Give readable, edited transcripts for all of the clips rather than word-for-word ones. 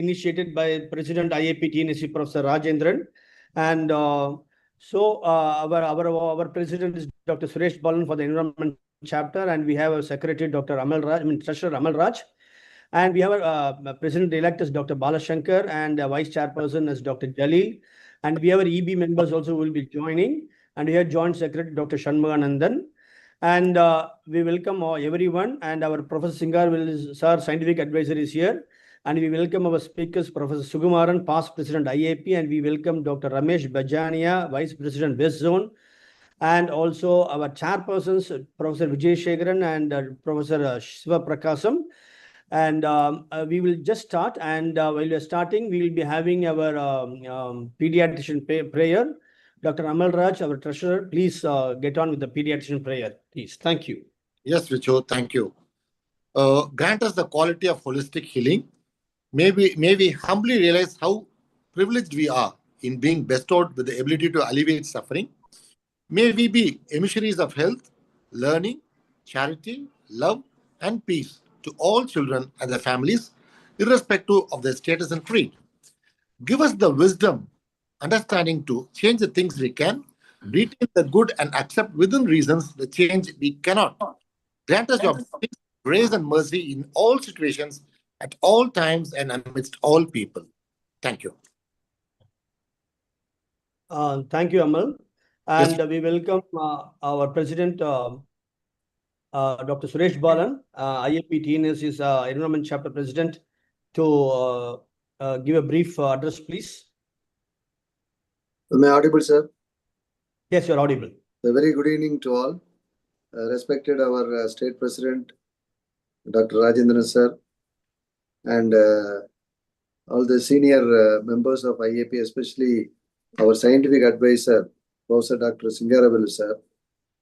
initiated by President IAP TNSC Professor Rajendran. And our President is Dr. Suresh Balan for the Environment Chapter, and we have our Secretary Dr. Amal Raj, Treasurer Amal Raj. And we have our President-elect is Dr. Balashankar, and Vice Chairperson is Dr. Jalil. And we have our EB members also who will be joining. And we have Joint Secretary Dr. Shanmuganandan. And we welcome everyone. And our Professor Singar, Sir, Scientific Advisor is here. And we welcome our speakers, Professor Sugumaran, Past President IAP. And we welcome Dr. Ramesh Bajania, Vice President West Zone. And also our chairpersons, Professor Vijay Shekharan and Professor Shiva Prakasam. And we will just start. And while we are starting, we will be having our pediatrician prayer. Dr. Amal Raj, our treasurer, please get on with the pediatrician prayer, please. Thank you. Yes, Richo, thank you. Grant us the quality of holistic healing. May we humbly realize how privileged we are in being bestowed with the ability to alleviate suffering. May we be emissaries of health, learning, charity, love, and peace to all children and their families, irrespective of their status and creed. Give us the wisdom, understanding to change the things we can, retain the good and accept within reasons the change we cannot. Grant us your grace and mercy in all situations, at all times, and amidst all people. Thank you. Thank you, Amal. And yes, we welcome our President, Dr. Suresh Balan, IAP TNSC's Environment Chapter President, to give a brief address, please. Am I audible, sir? Yes, you're audible. A very good evening to all. Respected our State President, Dr. Rajendran, sir, and all the senior members of IAP, especially our scientific advisor, Professor Dr. Singaravel, sir,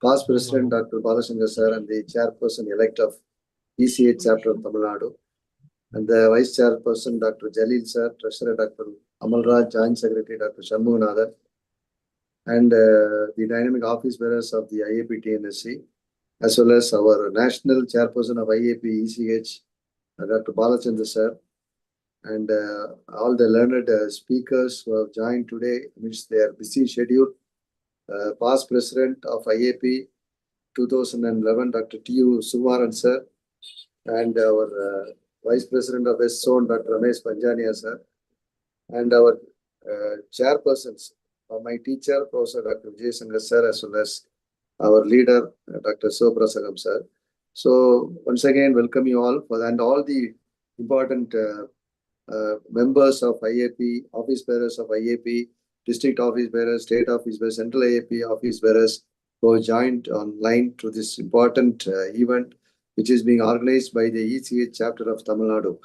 past President Dr. Balashankar, sir, and the chairperson-elect of ECH chapter of Tamil Nadu, and the vice chairperson Dr. Jalil, sir, treasurer Dr. Amal Raj, joint secretary Dr. Shanmuganathan, and the dynamic office bearers of the IAP TNSC, as well as our national chairperson of IAP ECH, Dr. Balachandra, sir, and all the learned speakers who have joined today amidst their busy schedule. Past President of IAP 2011, Dr. T.U. Sumaran, sir, and our Vice President of West Zone, Dr. Ramesh Bajania, sir, and our chairpersons, my teacher, Professor Dr. Vijay Shankar, sir, as well as our leader, Dr. Soprasagam, sir. So, once again, welcome you all, and all the important members of IAP, office bearers of IAP, district office bearers, state office bearers, central IAP office bearers who have joined online to this important event, which is being organized by the ECH chapter of Tamil Nadu.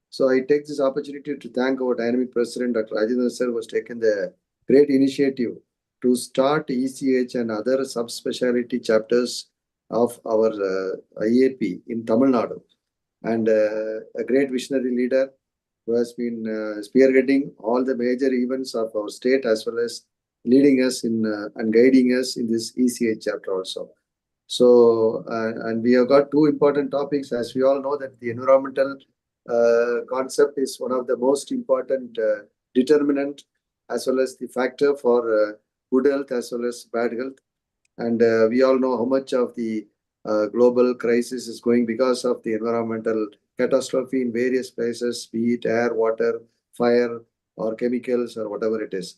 So I take this opportunity to thank our dynamic president, Dr. Rajendran sir, who has taken the great initiative to start ECH and other subspecialty chapters of our IAP in Tamil Nadu. And a great visionary leader who has been spearheading all the major events of our state, as well as leading us in and guiding us in this ECH chapter also. So, and we have got two important topics. As we all know, that the environmental concept is one of the most important determinant, as well as the factor for good health as well as bad health. And we all know how much of the global crisis is going because of the environmental catastrophe in various places, be it air, water, fire, or chemicals, or whatever it is.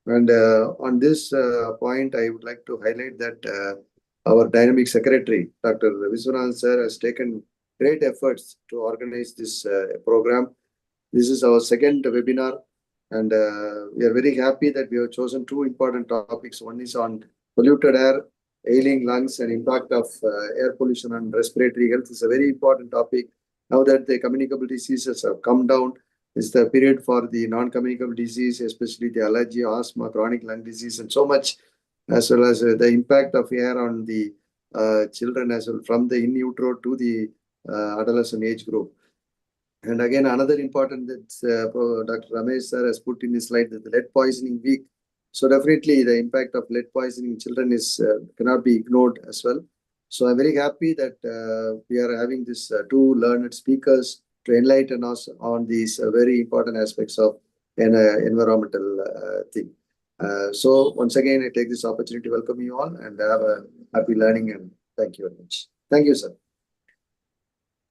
And on this point, I would like to highlight that our dynamic secretary, Dr. Viswanathan sir, has taken great efforts to organize this program. This is our second webinar, and we are very happy that we have chosen two important topics. One is on polluted air, ailing lungs, and impact of air pollution on respiratory health. Is a very important topic. Now that the communicable diseases have come down, it's the period for the non-communicable disease, especially the allergy, asthma, chronic lung disease, and so much, as well as the impact of air on the children as well, from the in utero to the adolescent age group. And again, another important that Dr. Ramesh sir has put in his slide, that the lead poisoning week. So definitely the impact of lead poisoning in children is cannot be ignored as well. So I'm very happy that we are having this two learned speakers to enlighten us on these very important aspects of an environmental thing. So once again, I take this opportunity to welcome you all and have a happy learning, and thank you very much. Thank you, sir.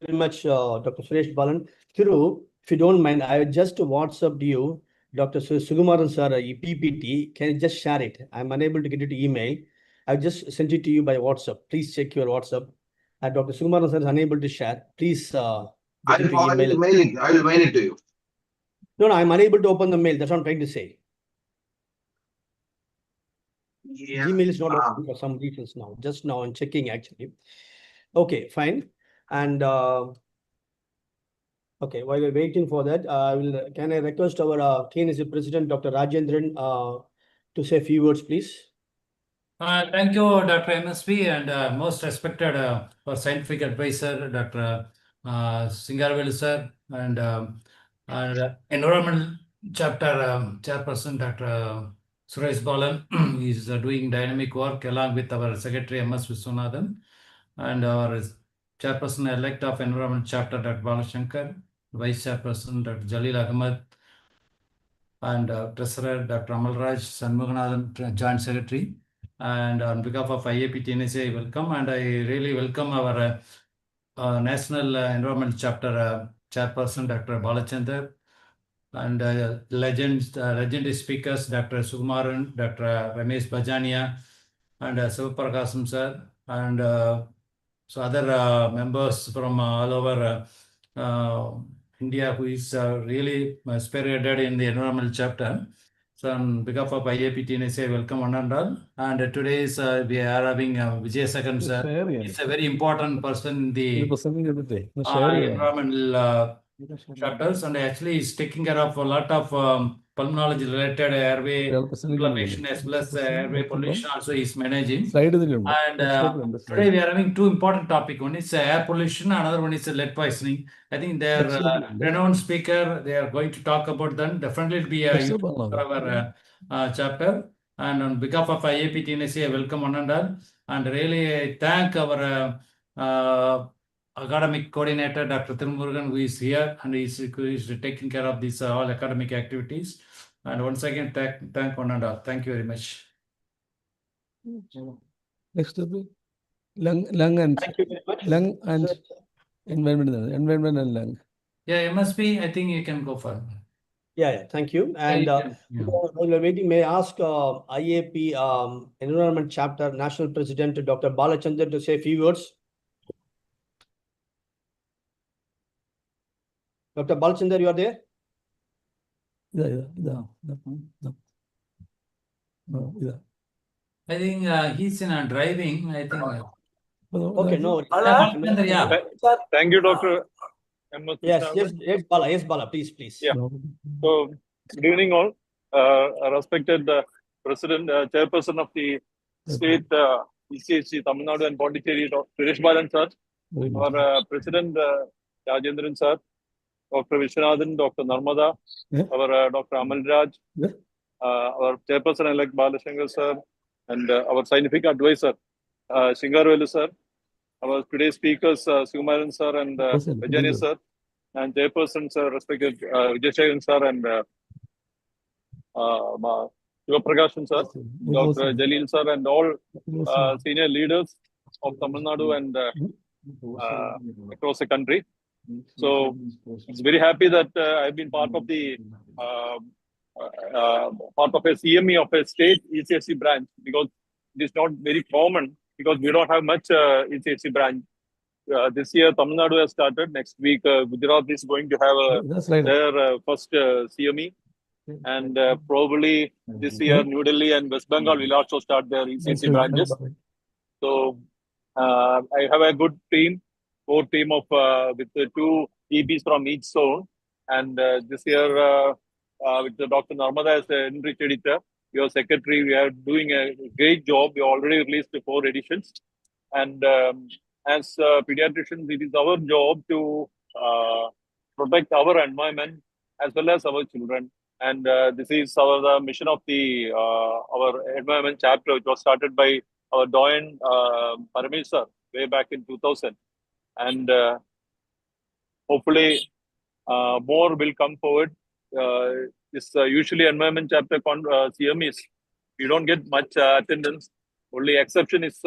Very much, Dr. Suresh Balan. Thiru, if you don't mind, I just WhatsApped you, Dr. Sugumaran sir, PPT. Can you just share it? I'm unable to get it to email. I just sent it to you by WhatsApp. Please check your WhatsApp. Dr. Sugumaran sir is unable to share. Please I will mail it to you. No, I'm unable to open the mail. That's what I'm trying to say. Yeah. Gmail is not open for some reasons now. Just now I'm checking actually. Okay, fine. And okay, while we're waiting for that, can I request our KNSE President, Dr. Rajendran, to say a few words, please? Thank you, Dr. MSP, and most respected our scientific advisor, Dr. Singarvelu sir, and environmental chapter chairperson, Dr. Suresh Balan. He is doing dynamic work along with our secretary, MS Viswanathan, and our chairperson-elect of environment chapter, Dr. Balashankar, vice chairperson, Dr. Jalil Ahmed, and treasurer, Dr. Amalraj Sanmuganathan, joint secretary. And on behalf of IAP TNSA, I welcome, and I really welcome our National Environment Chapter Chairperson, Dr. Balachandar, and legendary speakers, Dr. Sukumaran, Dr. Ramesh Bajania, and Sivaprakasam sir, and so other members from all over India who is really spearheaded in the environmental chapter. So on behalf of IAP TNSA, welcome one and all. And today is, we are having Vijay Sakhan sir. He's a very important person in the environmental chapters, and actually is taking care of a lot of pulmonology related airway inflammation as well as airway pollution also is managing. And today we are having two important topics. One is air pollution, another one is lead poisoning. I think they are renowned speaker. They are going to talk about them. Definitely it will be useful for our chapter. And on behalf of IAP TNSA, I welcome one and all. And really I thank our academic coordinator, Dr. Thirumurugan, who is here and who is taking care of these all academic activities. And once again, thank one and all. Thank you very much. Next topic, lung and Thank you very much. lung and environment and lung. Yeah, MSP, I think you can go for. Yeah, thank you. And while we're waiting, may I ask IAP Environment Chapter National President, Dr. Balachandar, to say a few words? Dr. Balachandar, you are there? I think he's in driving. I think. Okay, no. Balachandar, yeah. Thank you, Dr. Yes, Bala, please. Yeah. So, good evening, all. Respected President, Chairperson of the State ECHC, Tamil Nadu and Pondicherry, Dr. Suresh Balan sir, our President Rajendran sir, Dr. Viswanathan, Dr. Narmada, our Dr. Amalraj, our Chairperson-elect Balashankar sir, and our scientific advisor, Singarvelu sir, our today's speakers, Sukumaran sir and Bajani sir, and Chairperson sir, respected Vijay Sakhan sir and Sivaprakasam sir, Dr. Jalil sir, and all senior leaders of Tamil Nadu and across the country. So it's very happy that I've been part of the part of a CME of a state ECHC branch, because it is not very common, because we don't have much ECHC branch. This year, Tamil Nadu has started. Next week, Gujarat is going to have their first CME. And probably this year, New Delhi and West Bengal will also start their ECHC branches. So I have a good team, core team of with the two EPs from each zone. And this year, with Dr. Narmada as the enrich editor, your secretary, we are doing a great job. We already released 4 editions. And as pediatricians, it is our job to protect our environment as well as our children. And this is the mission of the our environment chapter, which was started by our doyen Paramesh sir way back in 2000. And hopefully more will come forward. This usually environment chapter CMEs, we don't get much attendance. Only exception is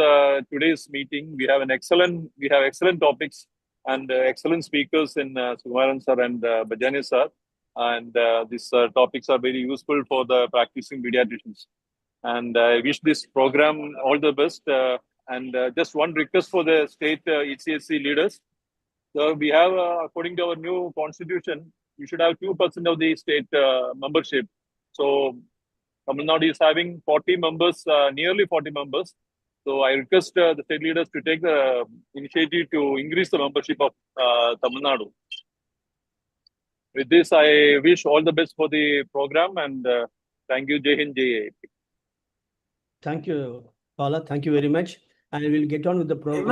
today's meeting. We have excellent topics and excellent speakers in Sukumaran sir and Bajani sir. And these topics are very useful for the practicing pediatricians. And I wish this program all the best. And just one request for the state ECSC leaders. So we have, according to our new constitution, we should have 2% of the state membership. So Tamil Nadu is having 40 members, nearly 40 members. So I request the state leaders to take the initiative to increase the membership of Tamil Nadu. With this, I wish all the best for the program and thank you, Jai Hind, Jai AP. Thank you, Paula. Thank you very much. And we'll get on with the program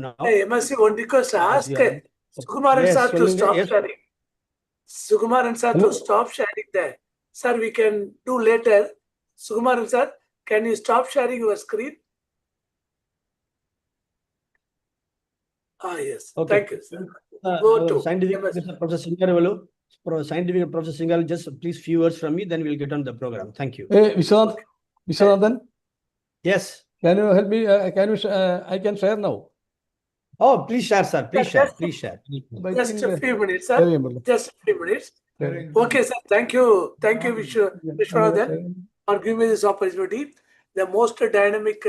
now. MSc, one request ask Sukumaran Yes, sir to சொல்லுங்க. stop Yes. sharing. Sukumaran sir Hello. to stop sharing there. Sir, we can do later. Sukumaran sir, can you stop sharing your screen? Yes. Okay. Thank you, sir. Go Our to scientific MSc. professor, Professor Singaravalu, scientific Professor Singal, just please few words from me, then we'll get on the program. Thank you. Hey, Vishwanathan, Yes. can you help me? I can share now. Oh, please share, sir. Please share. Just- Please share. By Just thinking, a few minutes, sir. very important. Just a few minutes. Very- Okay, sir. Thank you. Thank you, Vishwanathan, for giving me this opportunity. The most dynamic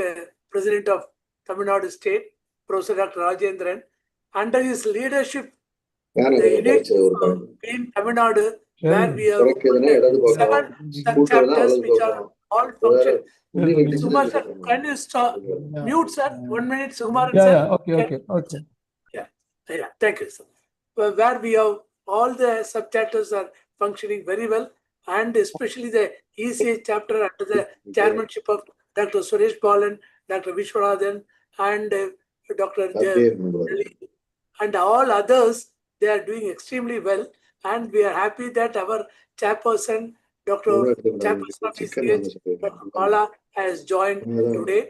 president of Tamil Nadu State, Professor Dr. Rajendran, under his leadership, the unit in Tamil Nadu, where we have seven chapters which are all function. Sumar sir, can you stop? Mute, sir. 1 minute, Sukumaran sir. Okay. Yeah, thank you, sir. Where we have all the subchapters are functioning very well, and especially the ECA chapter under the chairmanship of Dr. Suresh Balan, Dr. Vishwanathan, and Dr. Jelly, and all others, they are doing extremely well, and we are happy that our chairperson, Chairperson of ECH, Dr. Bala, has joined today,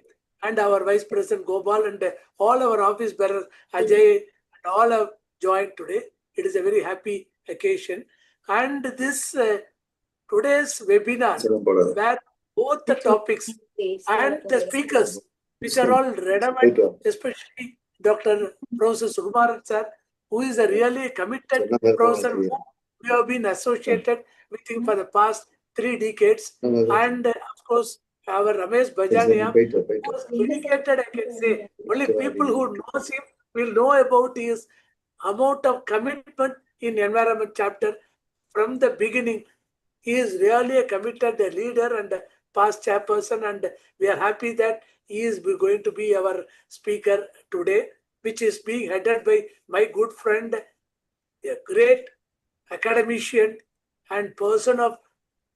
and our Vice President Gopal and all our office bearers, Ajay, and all have joined today. It is a very happy occasion. And this today's webinar, where both the topics and the speakers, which are all relevant, especially Dr. Professor Sukumaran sir, who is a really committed professor, who we have been associated with him for the past 3 decades. And of course, our Ramesh Bajania was dedicated, I can say. Only people who knows him will know about his amount of commitment in environment chapter from the beginning. He is really a committed leader and a past chairperson, and we are happy that he is going to be our speaker today, which is being headed by my good friend, a great academician and person of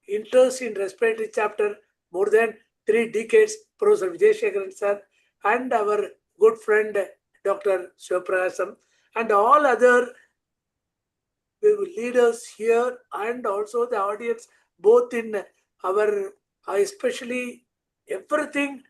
interest in respiratory chapter more than 3 decades, Professor Vijay Shekaran sir, and our good friend Dr. Shivaprasam, and all other leaders here, and also the audience, both in our, especially everything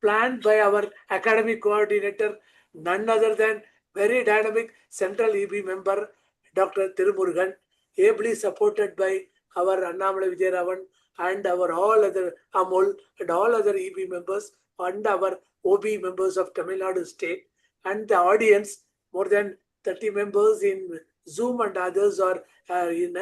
planned by our academic coordinator, none other than very dynamic central EB member, Dr. Tirumurugan, ably supported by our Annamala Vijayaravan and our all other Amol and all other EB members and our OB members of Tamil Nadu State, and the audience, more than 30 members in Zoom and others are in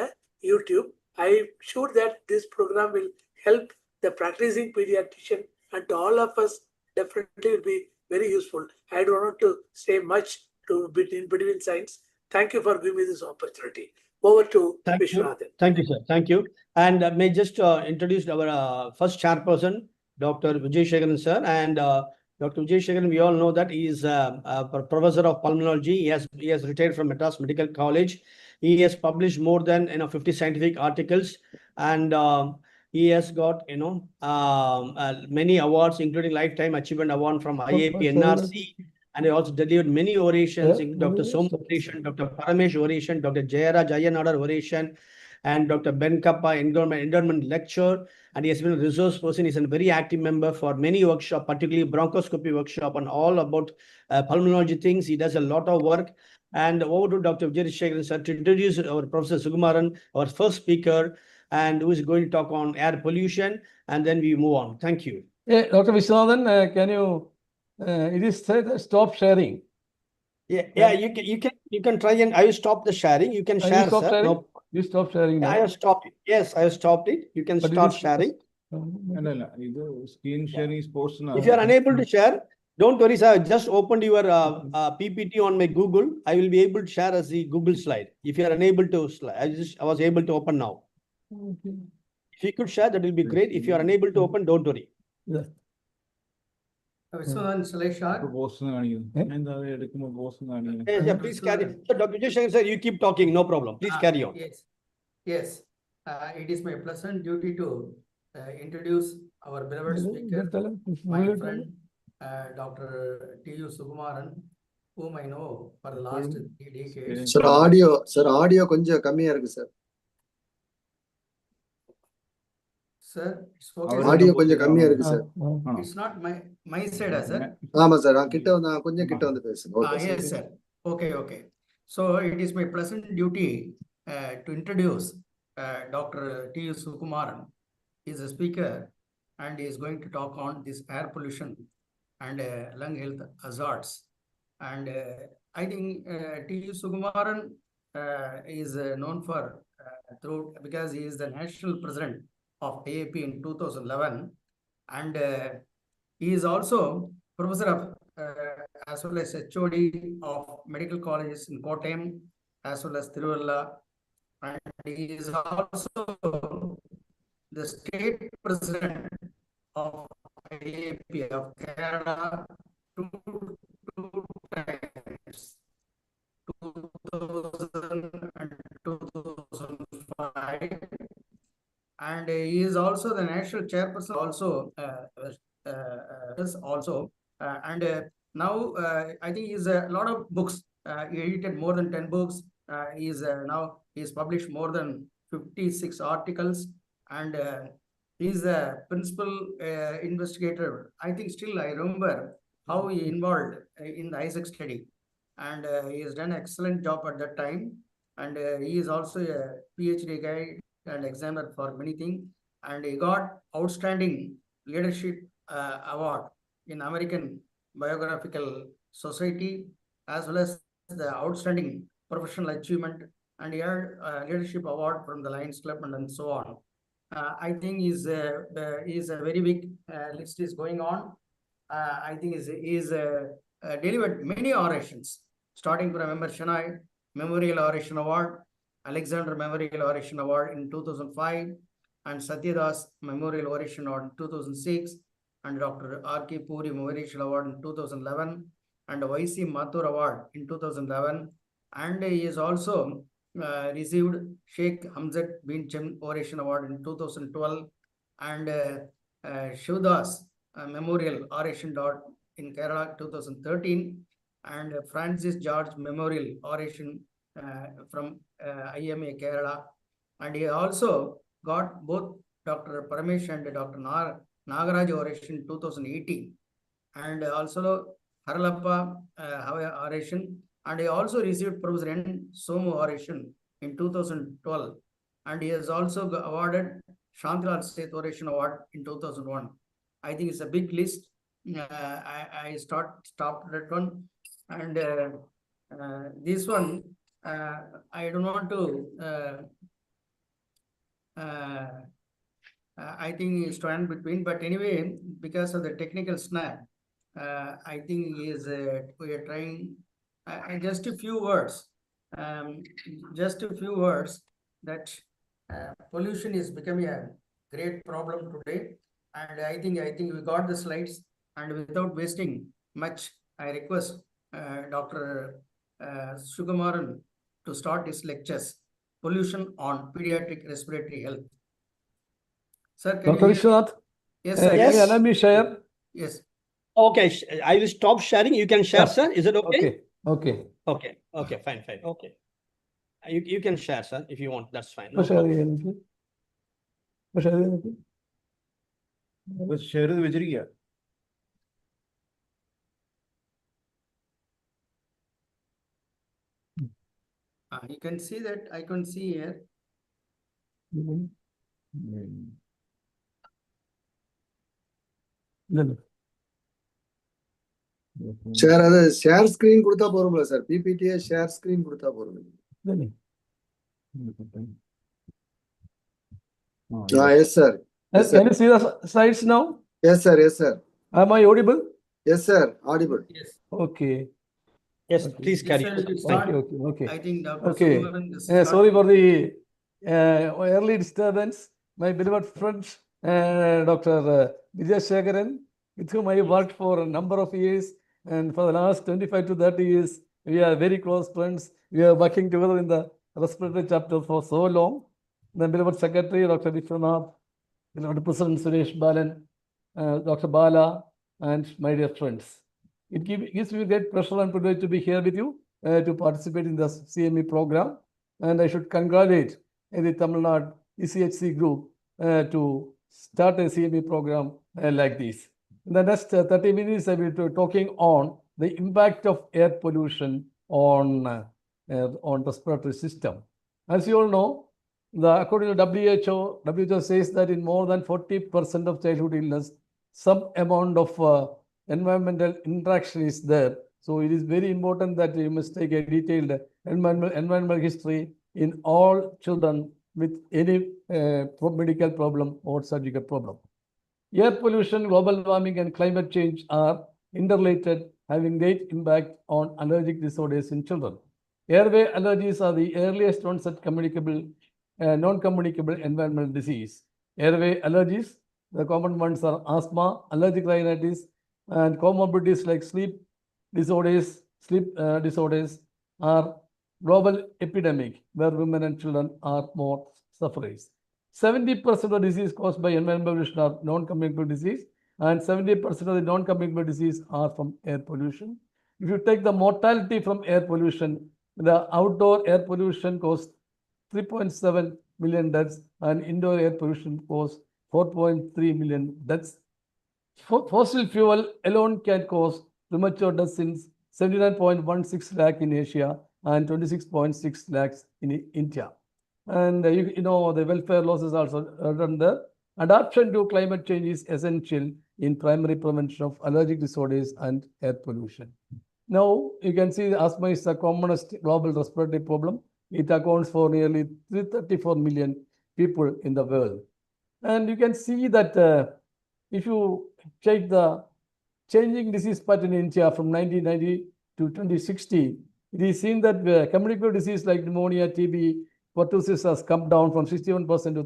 YouTube. I am sure that this program will help the practicing pediatrician, and to all of us definitely will be very useful. I don't want to say much in between signs. Thank you for giving me this opportunity. Over to Vishwanathan. Thank you, sir. Thank you. And may just introduce our first chairperson, Dr. Vijay Shekaran sir. And Dr. Vijay Shekaran, we all know that he is a professor of pulmonology. He has retired from Madras Medical College. He has published more than 50 scientific articles, and he has got many awards, including Lifetime Achievement Award from IAP, NRC, and he also delivered many orations, Dr. Som oration, Dr. Paramesh oration, Dr. Jayaraj Ayanadar oration, and Dr. Ben Kappa endowment lecture. And he has been a resource person. He's a very active member for many workshops, particularly bronchoscopy workshop and all about pulmonology things. He does a lot of work. And over to Dr. Vijay sir to introduce our Professor Sukumaran, our first speaker, and who is going to talk on air pollution, and then we move on. Thank you. Yeah, Dr. Vishwanathan, can you, it is said stop sharing. Yeah, you can try, and I will stop the sharing. You can share, You stop sir. sharing? No, You stop sharing I now. have stopped it. Yes, I have stopped it. You can But it start is- sharing. Screen sharing is post now. If you are unable to share, don't worry, sir. Just opened your PPT on my Google. I will be able to share as the Google slide. If you are unable to slide, I was able to open now. Okay. If you could share, that will be great. If you are unable to open, don't worry. Yeah. Post Yeah, please carry. So, Dr. Vijay sir, you keep talking, no problem. Please carry on. Yes. It is my pleasant duty to introduce our beloved speaker, my friend, Dr. T.U. Sukumaran, whom I know for the last 3 decades. Sir, audio கொஞ்சம் கம்மியா இருக்கு sir. Sir, it's okay. Audio கொஞ்சம் கம்மியா இருக்கு sir. It's not my side, sir. ஆமா sir, கொஞ்சம் கிட்ட வந்து பேசுங்க. Yes, sir. Okay. So it is my pleasant duty to introduce Dr. T.U. Sukumaran. He is a speaker and he is going to talk on this air pollution and lung health hazards. And I think T.U. Sukumaran is known for because he is the national president of AAP in 2011, and he is also professor of as well as HOD of medical colleges in Kottayam as well as Tiruvalla, and he is also the state president of AAP of Canada two times, 2000 and 2005. And he is also the national chairperson and now I think he's a lot of books. He edited more than 10 books. Now he's published more than 56 articles, and he's a principal investigator. I think still I remember how he involved in the ISEC study, and he has done an excellent job at that time. And he is also a PhD guy and examiner for many things, and he got outstanding leadership award in American Biographical Society, as well as the outstanding professional achievement, and he had leadership award from the Lions Club and so on. I think is a very big list is going on. I think is delivered many orations, starting from Member Shania Memorial Oration Award, Alexander Memorial Oration Award in 2005, and Satyadas Memorial Oration Award in 2006, and Dr. R.K. Puri Memorial Award in 2011, and Y.C. Mathur Award in 2011, and he is also received Sheikh Hamzat bin Chem Oration Award in 2012, and Shivdas Memorial Oration Award in Kerala 2013, and Francis George Memorial Oration from IMA Kerala, and he also got both Dr. Paramesh and Dr. Nagaraj Oration 2018, and also Haralappa Oration, and he also received Professor N. Somu Oration in 2012, and he has also awarded Shantilal Seth Oration Award in 2001. I think it's a big list. I stopped that one, and this one I don't want to I think stand between, but anyway, because of the technical snag, I think we are trying just a few words that pollution is becoming a great problem today, and I think we got the slides, and without wasting much, I request Dr. Sukumaran to start his lectures, Pollution on Pediatric Respiratory Health. Sir, Dr. Vishwanath, yes, sir. can you allow me share? Yes. Okay, I will stop sharing. You can share, sir. Is it okay? Okay. Okay, fine. Okay. You can share, sir, if you want. That's fine. No Share ചെയ്ത് വെച്ചിരിക്കുക. You can see that I can see here. Share share screen கொடுத்தா போறோம்ல sir PPT share screen கொடுத்தா போறோம். Yes sir. Yes, sir. Can you see the slides now? Yes sir. Yes sir. Am I audible? Yes sir. Audible. Yes. Okay. Yes, Okay. please carry Yes, on. sir, it's not- Okay. I think Dr. Okay. Sukumaran is Sorry for the early disturbance. My beloved friend, Dr. Vijay Shekaran, with whom I worked for a number of years, and for the last 25 to 30 years, we are very close friends. We are working together in the respiratory chapter for so long. The beloved Secretary, Dr. Vishwanath, beloved President Suresh Balan, Dr. Bala, and my dear friends. It gives me great pleasure and privilege to be here with you to participate in the CME program. And I should congratulate the Tamil Nadu ECHC group to start a CME program like this. In the next 30 minutes, I will be talking on the impact of air pollution on respiratory system. As you all know, according to WHO says that in more than 40% of childhood illness, some amount of environmental interaction is there. So it is very important that you must take a detailed environmental history in all children with any medical problem or surgical problem. Air pollution, global warming, and climate change are interrelated, having great impact on allergic disorders in children. Airway allergies are the earliest onset non-communicable environmental disease. Airway allergies, the common ones are asthma, allergic rhinitis, and comorbidities like sleep disorders are global epidemic where women and children are more sufferers. 70% of the disease caused by environmental pollution are non-communicable disease, and 70% of the non-communicable disease are from air pollution. If you take the mortality from air pollution, the outdoor air pollution caused 3.7 million deaths, and indoor air pollution caused 4.3 million deaths. Fossil fuel alone can cause premature deaths in 79.16 lakh in Asia and 26.6 lakhs in India. And you know the welfare losses also done there. Adaptation to climate change is essential in primary prevention of allergic disorders and air pollution. Now you can see asthma is the commonest global respiratory problem. It accounts for nearly 334 million people in the world. And you can see that if you check the changing disease pattern in India from 1990 to 2060, it is seen that communicable disease like pneumonia, TB, pertussis has come down from 61% to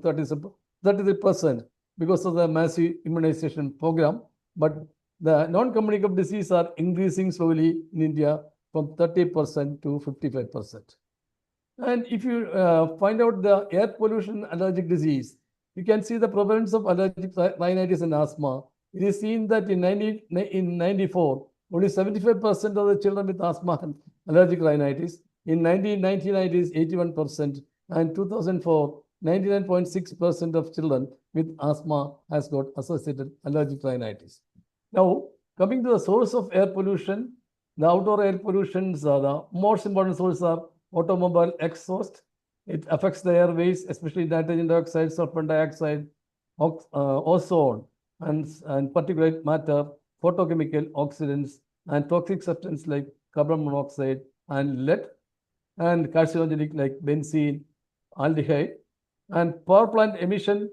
33% because of the massive immunization program. But the non-communicable diseases are increasing slowly in India from 30% to 55%. And if you find out the air pollution allergic disease, you can see the prevalence of allergic rhinitis and asthma. It is seen that in 94, only 75% of the children with asthma and allergic rhinitis. In 1999, it is 81%. And 2004, 99.6% of children with asthma has got associated allergic rhinitis. Now, coming to the source of air pollution, the outdoor air pollutions are the most important sources are automobile exhaust. It affects the airways, especially nitrogen dioxide, sulfur dioxide, ozone, and particulate matter, photochemical oxidants, and toxic substances like carbon monoxide and lead, and carcinogenic like benzene, aldehyde. And power plant emission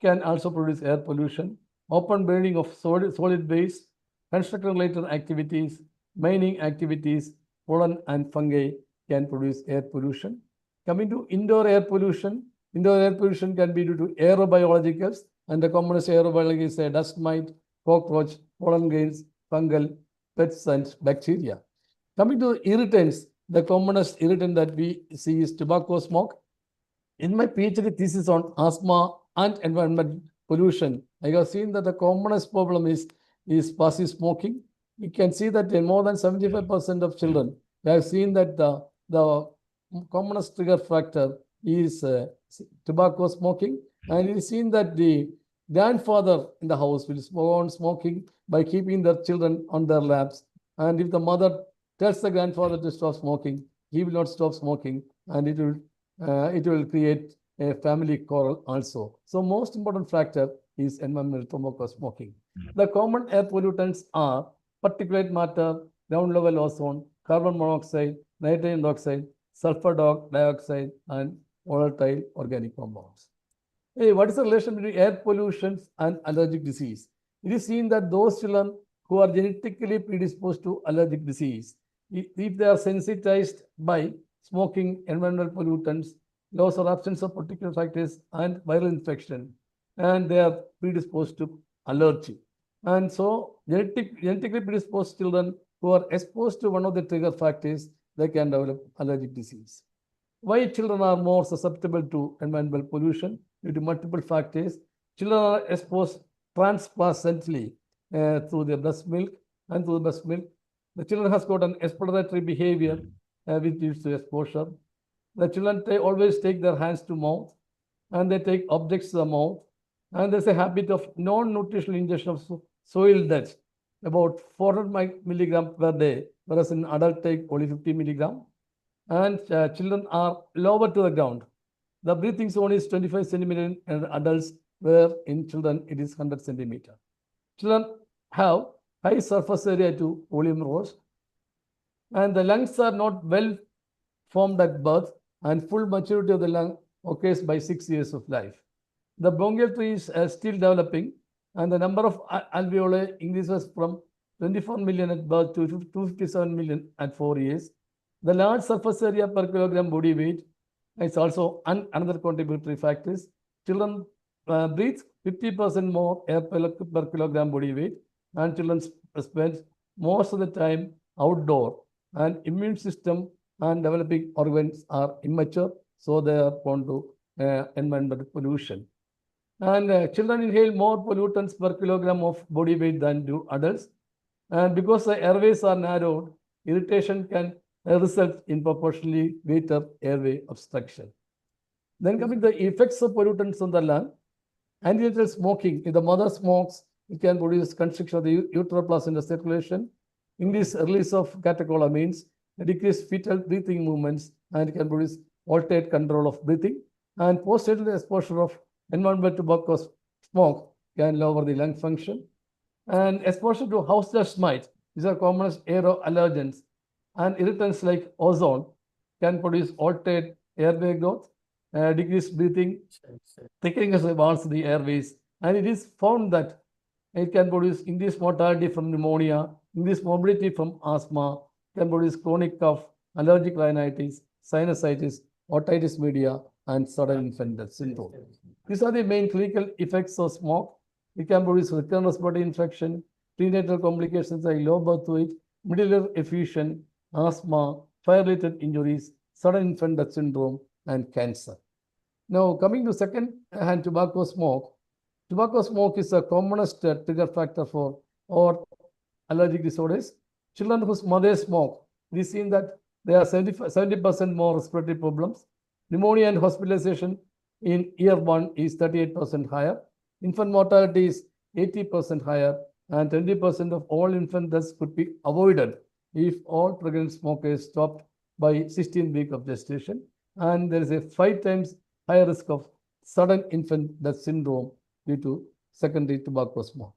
can also produce air pollution. Open burning of solid waste, construction-related activities, mining activities, pollen and fungi can produce air pollution. Coming to indoor air pollution can be due to aerobiologicals, and the commonest aerobiological is dust mite, cockroach, pollen grains, fungal, pests, and bacteria. Coming to irritants, the commonest irritant that we see is tobacco smoke. In my PhD thesis on asthma and environmental pollution, I have seen that the commonest problem is passive smoking. You can see that in more than 75% of children, I have seen that the commonest trigger factor is tobacco smoking, and it is seen that the grandfather in the house will go on smoking by keeping their children on their laps, and if the mother tells the grandfather to stop smoking, he will not stop smoking, and it will create a family quarrel also. So most important factor is environmental tobacco smoking. The common air pollutants are particulate matter, ground level ozone, carbon monoxide, nitrogen dioxide, sulfur dioxide, and volatile organic compounds. Hey, what is the relation between air pollution and allergic disease? It is seen that those children who are genetically predisposed to allergic disease, if they are sensitized by smoking, environmental pollutants, loss or absence of particular factors, and viral infection, and they are predisposed to allergy. And so genetically predisposed children who are exposed to one of the trigger factors, they can develop allergic disease. Why children are more susceptible to environmental pollution? Due to multiple factors. Children are exposed transplacentally through the breast milk, and through the breast milk, the children has got an exploratory behavior which leads to exposure. The children always take their hands to mouth, and they take objects to the mouth, and there's a habit of non-nutritional ingestion of soil dirt, about 400 milligram per day, whereas in adult take only 50 milligram. And children are lower to the ground. The breathing zone is 25 centimeter in adults, where in children it is 100 centimeter. Children have high surface area to volume rose, and the lungs are not well formed at birth, and full maturity of the lung occurs by 6 years of life. The bronchial tree is still developing, and the number of alveoli increases from 24 million at birth to 257 million at 4 years. The large surface area per kilogram body weight is also another contributory factors. Children breathe 50% more air per kilogram body weight, and children spend most of the time outdoor, and immune system and developing organs are immature, so they are prone to environmental pollution. And children inhale more pollutants per kilogram of body weight than do adults. And because the airways are narrowed, irritation can result in proportionally greater airway obstruction. Then coming to the effects of pollutants on the lung, antenatal smoking, if the mother smokes, it can produce constriction of the uteroplacenta circulation, increase release of catecholamines, decrease fetal breathing movements, and it can produce altered control of breathing. And postnatal exposure of environmental tobacco smoke can lower the lung function. And exposure to house dust mite, these are commonest aeroallergens, and irritants like ozone can produce altered airway growth, decreased breathing, thickening of the walls of the airways, and it is found that it can produce increased mortality from pneumonia, increased morbidity from asthma, can produce chronic cough, allergic rhinitis, sinusitis, otitis media, and sudden infant death syndrome. These are the main clinical effects of smoke. It can produce recurrent respiratory infection, prenatal complications like low birth weight, medullary effusion, asthma, fire-related injuries, sudden infant death syndrome, and cancer. Now, coming to second-hand tobacco smoke is the commonest trigger factor for all allergic disorders. Children whose mothers smoke, we have seen that there are 70% more respiratory problems. Pneumonia and hospitalization in year 1 is 38% higher. Infant mortality is 80% higher, and 20% of all infant deaths could be avoided if all pregnant smokers stopped by 16 weeks of gestation. And there is a 5 times higher risk of sudden infant death syndrome due to secondary tobacco smoke.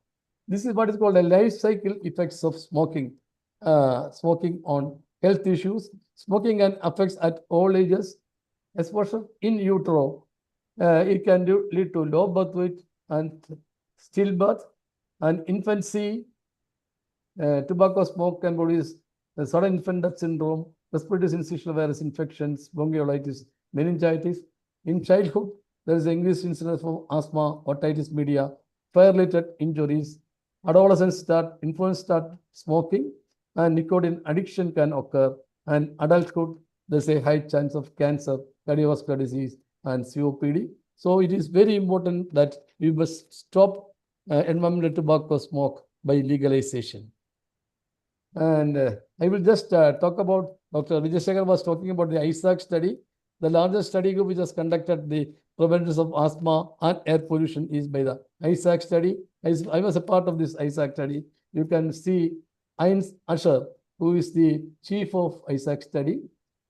This is what is called a life cycle effects of smoking. Smoking on health issues. Smoking can affect at all ages. Exposure in utero, it can lead to low birth weight and stillbirth, and infancy. Tobacco smoke can produce sudden infant death syndrome, respiratory syncytial virus infections, bronchiolitis, meningitis. In childhood, there is an increased incidence of asthma, otitis media, fire-related injuries. Adolescents infants start smoking, and nicotine addiction can occur. And adulthood, there's a high chance of cancer, cardiovascular disease, and COPD. So it is very important that we must stop environmental tobacco smoke by legalization. And I will just talk about, Dr. Vijay Shekhar was talking about the ISAC study. The largest study group which has conducted the prevalence of asthma and air pollution is by the ISAC study. I was a part of this ISAC study. You can see Heinz Usher, who is the chief of ISAC study.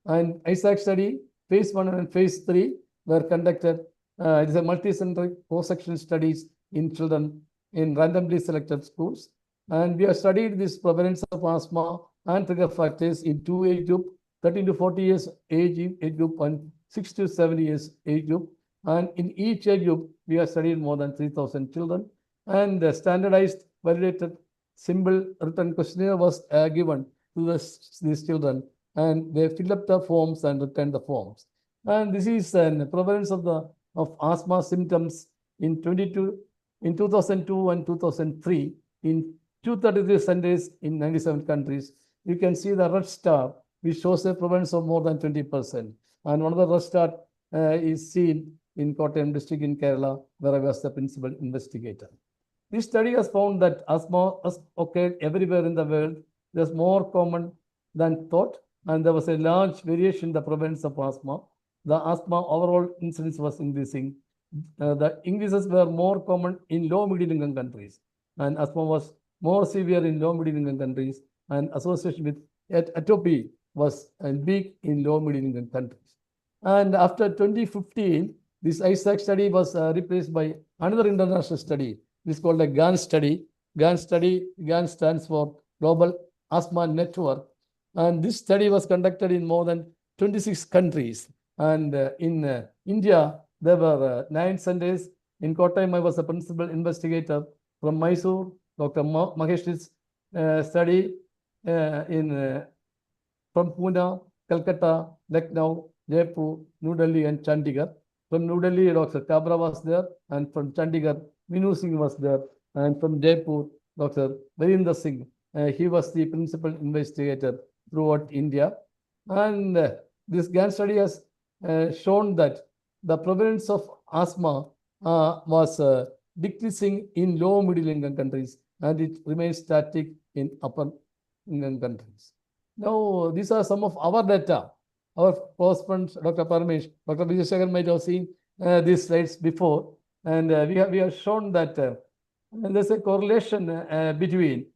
And ISAC study, phase 1 and phase 3 were conducted. It is a multi-center cross-sectional studies in children in randomly selected schools. And we have studied this prevalence of asthma and trigger factors in 2 age group, 13 to 40 years age group and 6 to 7 years age group. And in each age group, we have studied more than 3,000 children. And the standardized, validated, simple written questionnaire was given to these children, and they fill up the forms and return the forms. And this is the prevalence of asthma symptoms in 2002 and 2003 in 233 centers in 97 countries. You can see the red star, which shows a prevalence of more than 20%. And one of the red star is seen in Kottayam district in Kerala, where I was the principal investigator. This study has found that asthma has occurred everywhere in the world. There's more common than thought, and there was a large variation in the prevalence of asthma. The asthma overall incidence was increasing. The increases were more common in low middle income countries, and asthma was more severe in low middle income countries, and association with atopy was big in low middle income countries. And after 2015, this ISAC study was replaced by another international study. This is called a GAN study. GAN stands for Global Asthma Network. And this study was conducted in more than 26 countries. And in India, there were 9 centers. In Kottayam, I was the principal investigator. From Mysore, Dr. Mahesh's study from Pune, Calcutta, Lucknow, Jaipur, New Delhi, and Chandigarh. From New Delhi, Dr. Kabra was there, and from Chandigarh, Minu Singh was there, and from Jaipur, Dr. Virendra Singh. He was the principal investigator throughout India. And this GAN study has shown that the prevalence of asthma was decreasing in low middle income countries, and it remains static in upper income countries. Now, these are some of our data. Our correspondent, Dr. Parmesh, Dr. Vijay Shankar might have seen these slides before, and we have shown that there's a correlation between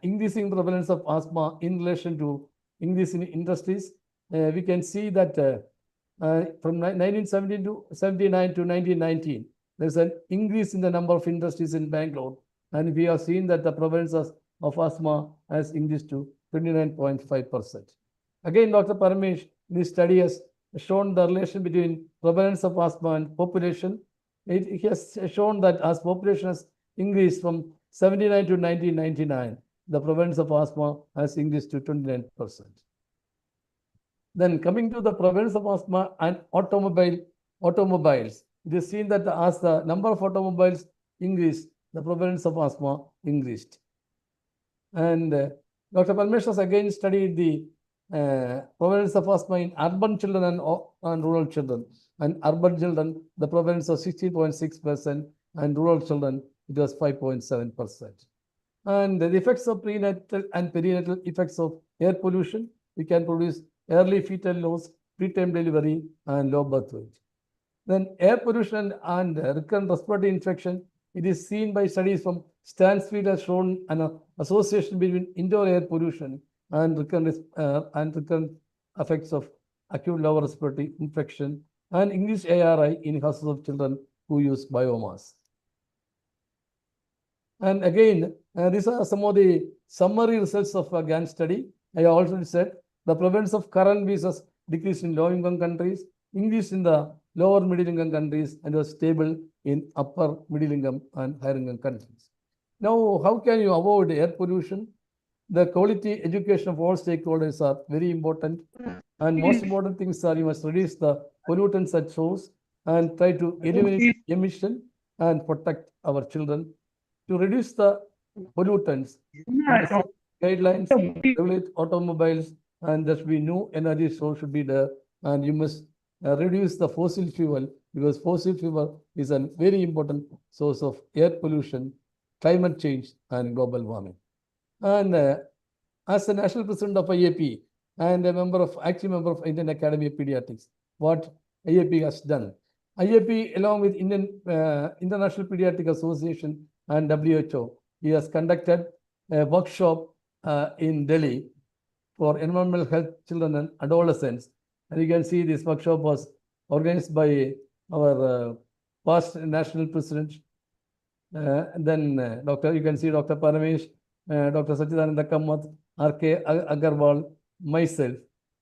increasing prevalence of asthma in relation to increase in industries. We can see that from 1979 to 1919, there's an increase in the number of industries in Bangalore, and we have seen that the prevalence of asthma has increased to 29.5%. Again, Dr. Parmesh, this study has shown the relation between prevalence of asthma and population. It has shown that as population has increased from 79 to 1999, the prevalence of asthma has increased to 29%. Then coming to the prevalence of asthma and automobiles, it is seen that as the number of automobiles increased, the prevalence of asthma increased. And Dr. Parmesh has again studied the prevalence of asthma in urban children and rural children. And urban children, the prevalence was 60.6%, and rural children, it was 5.7%. And the effects of prenatal and perinatal effects of air pollution, we can produce early fetal loss, preterm delivery, and low birth weight. Then air pollution and recurrent respiratory infection, it is seen by studies from Stansfield has shown an association between indoor air pollution and recurrent effects of acute lower respiratory infection and increased ARI in households of children who use biomass. And again, these are some of the summary results of a GAN study. I already said the prevalence of current visas decreased in low-income countries, increased in the lower middle-income countries, and was stable in upper middle-income and higher-income countries. Now, how can you avoid air pollution? The quality education of all stakeholders are very important. And most important things are you must reduce the pollutants at source and try to eliminate emission and protect our children. To reduce the pollutants, guidelines, regulate automobiles, and there should be no energy source should be there. And you must reduce the fossil fuel, because fossil fuel is a very important source of air pollution, climate change, and global warming. And as the national president of IAP and a active member of Indian Academy of Pediatrics, what IAP has done. IAP, along with International Pediatric Association and WHO, he has conducted a workshop in Delhi for environmental health children and adolescents. And you can see this workshop was organized by our past national president. And then you can see Dr. Paramesh, Dr. Sachidananda Kamath, R.K. Agarwal, myself.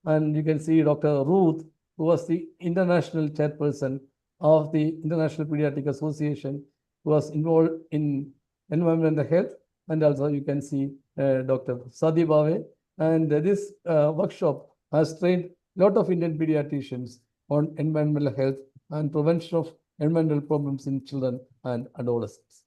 And you can see Dr. Ruth, who was the international chairperson of the International Pediatric Association, who was involved in environmental health. And also you can see Dr. Sadi Bave. And this workshop has trained a lot of Indian pediatricians on environmental health and prevention of environmental problems in children and adolescents.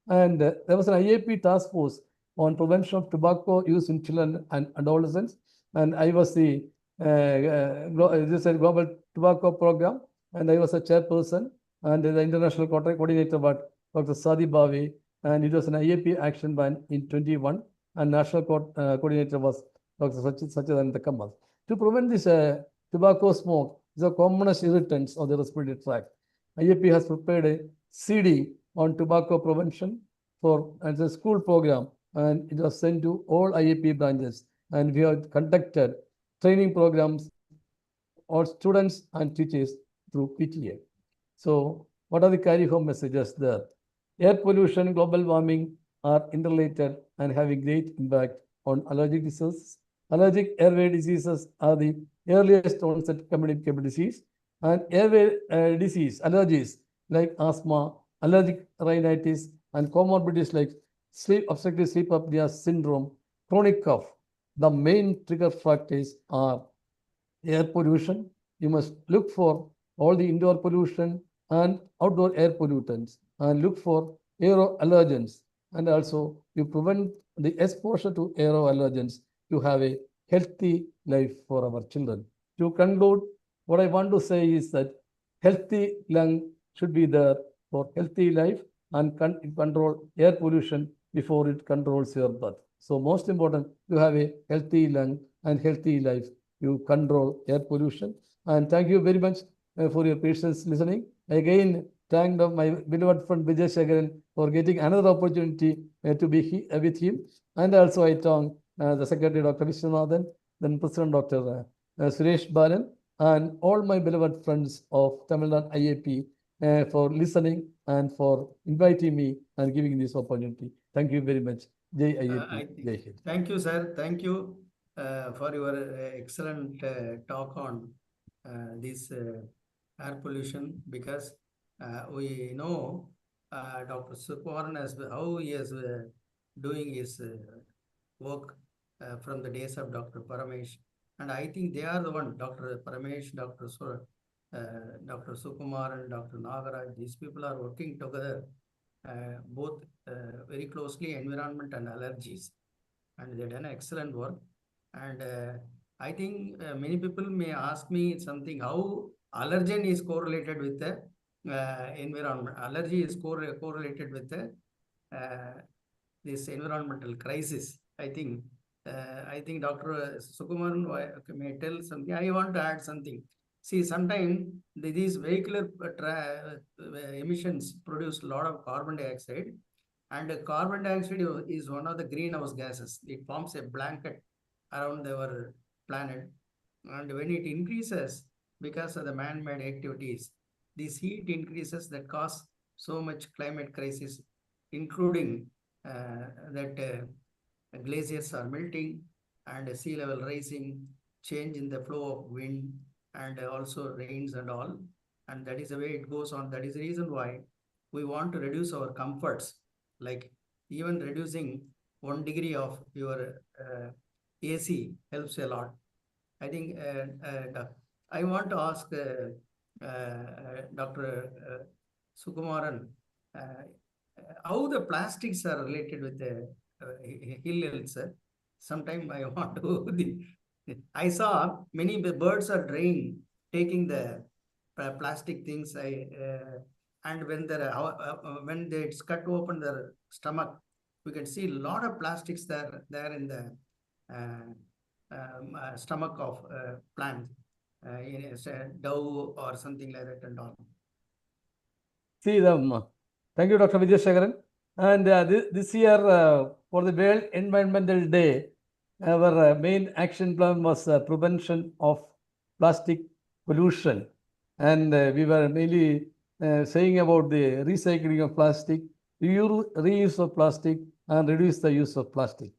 And there was an IAP task force on prevention of tobacco use in children and adolescents. And I was the global tobacco program, and I was a chairperson, and the international coordinator was Dr. Sadi Bavi, and it was an IAP action plan in 21, and national coordinator was Dr. Sachidananda Kamath. To prevent this tobacco smoke, the commonest irritants of the respiratory tract, IAP has prepared a CD on tobacco prevention as a school program, and it was sent to all IAP branches, and we have conducted training programs for students and teachers through PTA. So what are the carry-home messages there? Air pollution, global warming are interrelated and having great impact on allergic diseases. Allergic airway diseases are the earliest onset communicable disease, and airway disease, allergies like asthma, allergic rhinitis, and comorbidities like obstructive sleep apnea syndrome, chronic cough. The main trigger factors are air pollution. You must look for all the indoor pollution and outdoor air pollutants, and look for aeroallergens. And also you prevent the exposure to aeroallergens to have a healthy life for our children. To conclude, what I want to say is that healthy lung should be there for healthy life, and control air pollution before it controls your breath. So most important, you have a healthy lung and healthy life. You control air pollution. And thank you very much for your patience listening. Again, thank my beloved friend Vijay Shekaran for getting another opportunity to be with him. And also I thank the Secretary Dr. Vishwanathan, then President Dr. Suresh Balan, and all my beloved friends of Tamil Nadu IAP for listening and for inviting me and giving this opportunity. Thank you very much. Jai IAP. Jai Hind. Thank you, sir. Thank you for your excellent talk on this air pollution, because we know Dr. Sukumaran how he is doing his work from the days of Dr. Paramesh. And I think they are the one, Dr. Paramesh, Dr. Sukumaran, Dr. Nagaraj, these people are working together both very closely, environment and allergies. And they've done excellent work. And I think many people may ask me something, how allergen is correlated with the environment. Allergy is correlated with the this environmental crisis. I think Dr. Sukumaran may tell something. I want to add something. See, sometimes these vehicular emissions produce a lot of carbon dioxide, and carbon dioxide is one of the greenhouse gases. It forms a blanket around our planet, and when it increases because of the man-made activities, this heat increases that cause so much climate crisis, including that glaciers are melting and sea level rising, change in the flow of wind, and also rains and all. And that is the way it goes on. That is the reason why we want to reduce our comforts, like even reducing 1 degree of your AC helps a lot. I think I want to ask Dr. Sukumaran how the plastics are related with the hill health, sir. Sometime I want to. I saw many birds are taking the plastic things. And when they cut open their stomach, we can see a lot of plastics there in the stomach of plant, dove or something like that and all. See them. Thank you, Dr. Vijay Shekaran. And this year, for the World Environmental Day, our main action plan was prevention of plastic pollution. And we were mainly saying about the recycling of plastic, reuse of plastic, and reduce the use of plastic.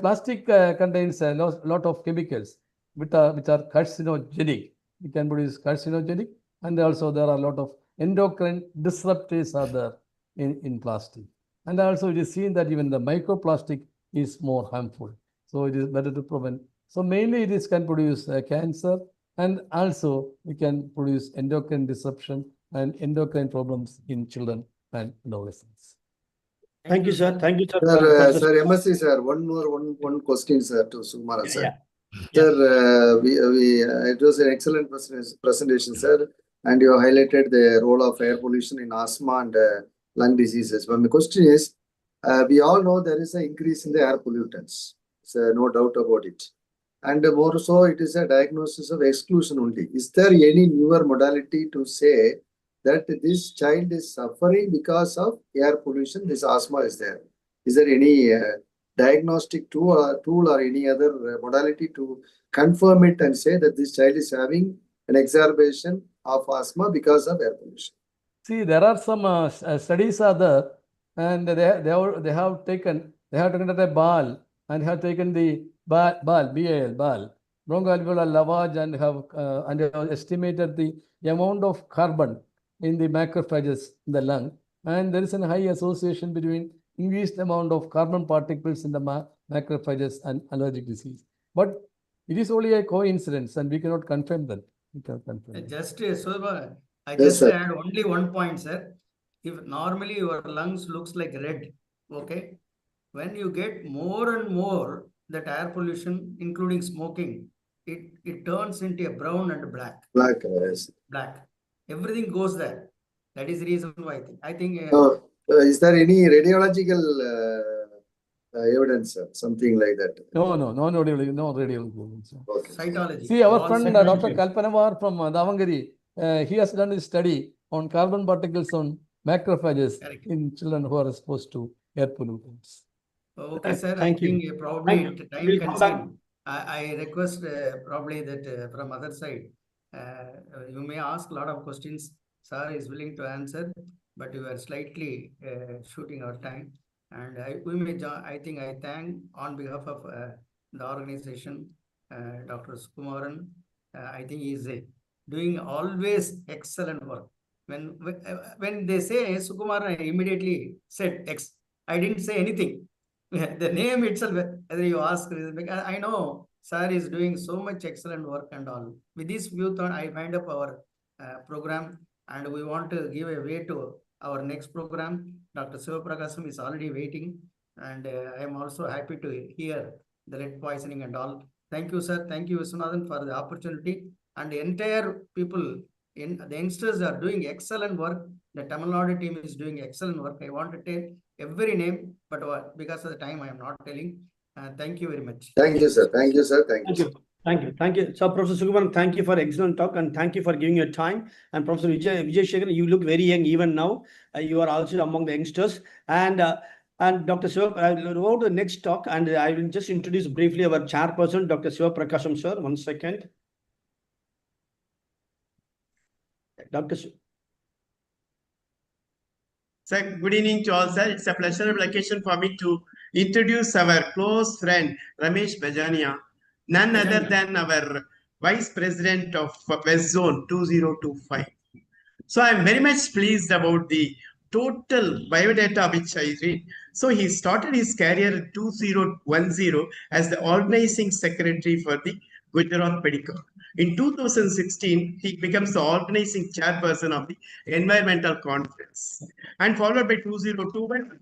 Plastic contains a lot of chemicals which are carcinogenic. It can produce carcinogenic, and also there are a lot of endocrine disruptors are there in plastic. And also it is seen that even the microplastic is more harmful. So it is better to prevent. So mainly this can produce cancer, and also it can produce endocrine disruption and endocrine problems in children and adolescents. Thank you, sir. Thank you, sir. Sir, MSc, sir, one question, sir, to Sukumara, sir. Yeah. Sir, it was an excellent presentation, sir, and you highlighted the role of air pollution in asthma and lung diseases. But my question is, we all know there is an increase in the air pollutants. So no doubt about it. And more so, it is a diagnosis of exclusion only. Is there any newer modality to say that this child is suffering because of air pollution, this asthma is there? Is there any diagnostic tool or any other modality to confirm it and say that this child is having an exacerbation of asthma because of air pollution? See, there are some studies are there, and they have taken a ball and have taken the BAL, bronchoalveolar lavage, and have estimated the amount of carbon in the macrophages in the lung, and there is a high association between increased amount of carbon particles in the macrophages and allergic disease. But it is only a coincidence, and we cannot confirm that. I just add only one point, sir. If normally your lungs looks like red, okay, when you get more and more that air pollution, including smoking, it turns into a brown and black. Black, yes. Black. Everything goes there. That is the reason why I think. Is there any radiological evidence, something like that? No radiology. Okay. Cytology. See, our friend Dr. Kalpanavar from Davangere, he has done a study on carbon particles on macrophages in children who are exposed to air pollutants. Okay, sir. Thank I you. think probably time We'll come back. consuming. I request probably that from other side, you may ask a lot of questions. Sir is willing to answer, but we are slightly shooting our time. And I think I thank on behalf of the organization, Dr. Sukumaran. I think he is doing always excellent work. When they say Sukumaran, I immediately said X. I didn't say anything. The name itself, whether you ask, I know sir is doing so much excellent work and all. With this view thought, I wind up our program, and we want to give a way to our next program. Dr. Sivaprakasam is already waiting, and I am also happy to hear the lead poisoning and all. Thank you, sir. Thank you, Viswanathan, for the opportunity. And the entire people, the youngsters are doing excellent work. The Tamil Nadu team is doing excellent work. I want to take every name, but because of the time, I am not telling. Thank you very much. Thank you, sir. Thank you, sir. Thank you. Thank you. So, Professor Sukumaran, thank you for excellent talk, and thank you for giving your time. And Professor Vijay Shekhar, you look very young even now. You are also among the youngsters. And Dr. Siva, I will go to the next talk, and I will just introduce briefly our chairperson, Dr. Siva Prakasham, sir. 1 second. Dr. Sir, good evening to all, sir. It's a pleasurable occasion for me to introduce our close friend, Ramesh Bajania, none other than our Vice President of West Zone 2025. So I'm very much pleased about the total biodata which I read. So he started his career in 2010 as the organizing secretary for the Gujarat Pediatrics. In 2016, he becomes the organizing chairperson of the Environmental Conference. And followed by 2021,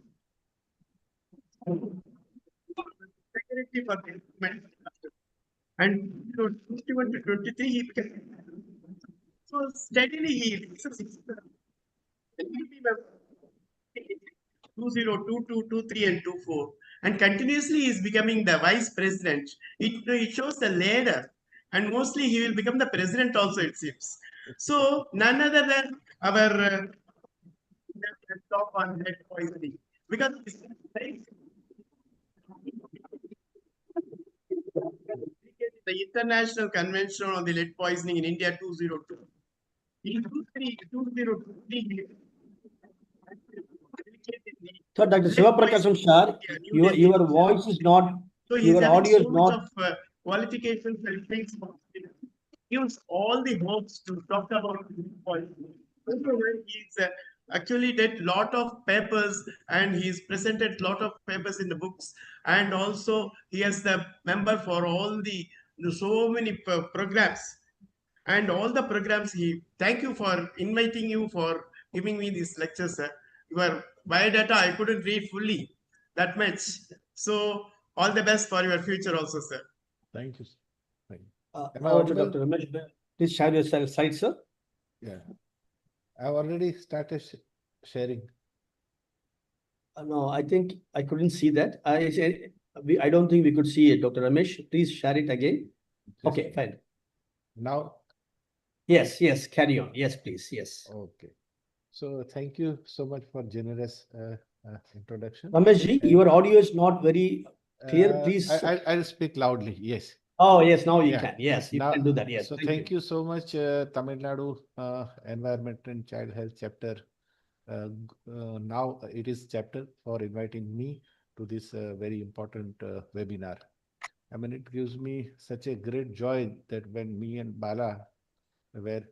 secretary for the Environment. And 21 to 23, he became. So steadily he 2022, 23, and 24, and continuously is becoming the vice president. It shows the ladder, and mostly he will become the president also, it seems. So none other than our top on lead poisoning, because the International Convention on the Lead Poisoning in India 2002. In 2023, So, Dr. Sivaprakash Shah, your voice is not, so he's your having audio is so much not. of qualifications and things. Gives all the hopes to talk about lead poisoning. He's actually did lot of papers and he's presented lot of papers in the books, and also he has the member for all the so many programs and all the programs. Thank you for inviting you for giving me these lectures, sir. Your biodata I couldn't read fully that much, so all the best for your future also, sir. Thank you. Thank you. Am I Over to audible? Dr. Ramesh. Please share your slide, sir. Yeah. I've already started sharing. No, I think I couldn't see that. I don't think we could see it, Dr. Ramesh. Please share it again. Just Okay, fine. now. Yes, carry on. Yes, please. Yes. Okay. So thank you so much for generous introduction. Ramesh, your audio is not very clear. Please. I'll speak loudly. Yes. Oh, yes. Now you can. Yes, you now, can do that. Yes. So thank you so much, Tamil Nadu Environment and Child Health Chapter. Now it is chapter for inviting me to this very important webinar. I mean, it gives me such a great joy that when me and Bala were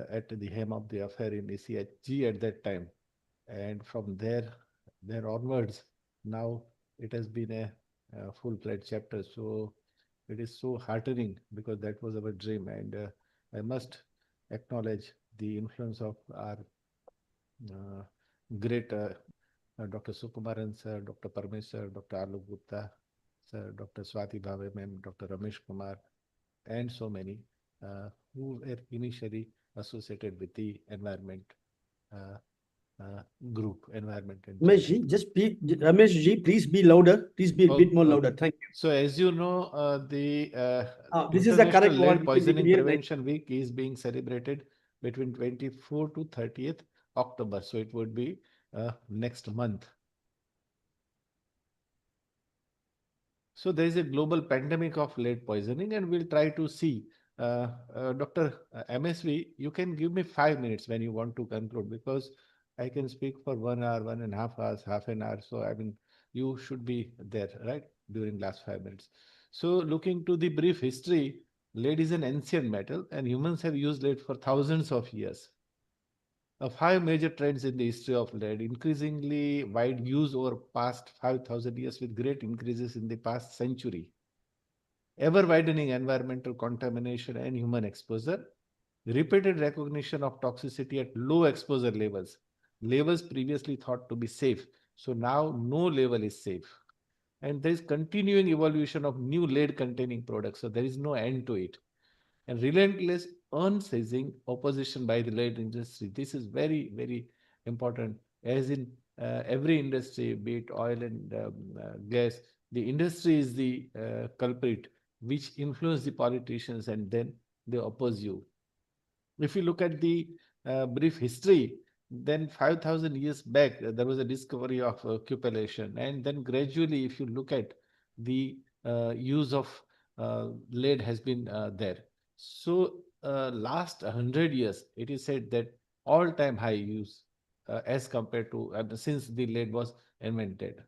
at the hem of the affair in ECHG at that time, and from there onwards, now it has been a full-fledged chapter. So it is so heartening because that was our dream, and I must acknowledge the influence of our great Dr. Sukumaran sir, Dr. Parmesh sir, Dr. Alok Gupta sir, Dr. Swati Bhave ma'am, Dr. Ramesh Kumar, and so many who were initially associated with the environment group, environment. And Ramesh ji, please be louder. Please be a bit more louder. Thank you. So as you know, this is the correct Lead word. Poisoning Prevention Week is being celebrated between 24th to 30th October. So it would be next month. So there is a global pandemic of lead poisoning, and we'll try to see. Dr. MSV, you can give me 5 minutes when you want to conclude, because I can speak for 1 hour, 1.5 hours, half an hour. So I mean, you should be there, right, during last 5 minutes. So looking to the brief history, lead is an ancient metal, and humans have used lead for thousands of years. 5 major trends in the history of lead: increasingly wide use over past 5,000 years with great increases in the past century, ever widening environmental contamination and human exposure, repeated recognition of toxicity at low exposure levels previously thought to be safe. So now no level is safe. And there is continuing evolution of new lead containing products. So there is no end to it. And relentless, unceasing opposition by the lead industry. This is very, very important. As in every industry, be it oil and gas, the industry is the culprit, which influence the politicians, and then they oppose you. If you look at the brief history, then 5,000 years back, there was a discovery of cupellation. And then gradually, if you look at the use of lead has been there. So last 100 years, it is said that all-time high use as compared to since the lead was invented.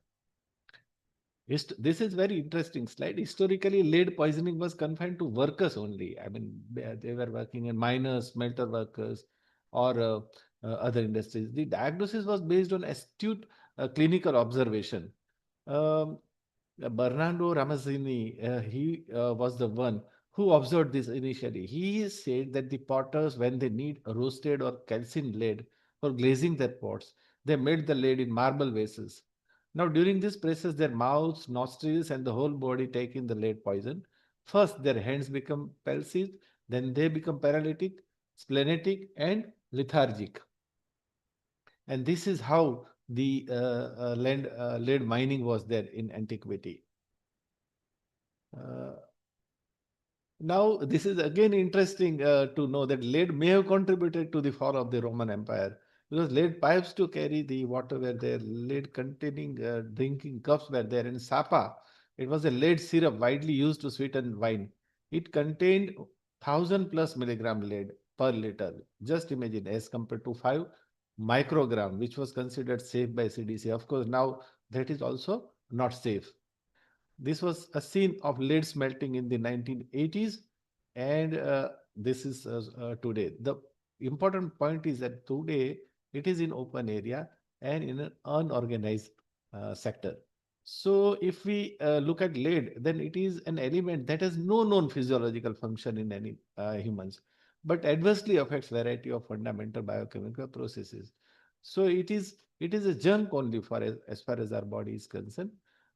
This is very interesting slide. Historically, lead poisoning was confined to workers only. I mean, they were working in miners, smelter workers, or other industries. The diagnosis was based on astute clinical observation. Bernardo Ramazzini, he was the one who observed this initially. He said that the potters, when they need roasted or calcined lead for glazing their pots, they made the lead in marble vases. Now, during this process, their mouths, nostrils, and the whole body take in the lead poison. First, their hands become palsied, then they become paralytic, splenetic, and lethargic. And this is how the lead mining was there in antiquity. Now, this is again interesting to know that lead may have contributed to the fall of the Roman Empire, because lead pipes to carry the water were there, lead containing drinking cups were there, and sapa, it was a lead syrup widely used to sweeten wine. it contained 1,000+ milligram lead per liter. Just imagine, as compared to 5 microgram, which was considered safe by CDC. Of course, now that is also not safe. This was a scene of lead smelting in the 1980s, and this is today. The important point is that today it is in open area and in an unorganized sector. So if we look at lead, then it is an element that has no known physiological function in any humans, but adversely affects variety of fundamental biochemical processes. So it is a junk only for as far as our body is concerned.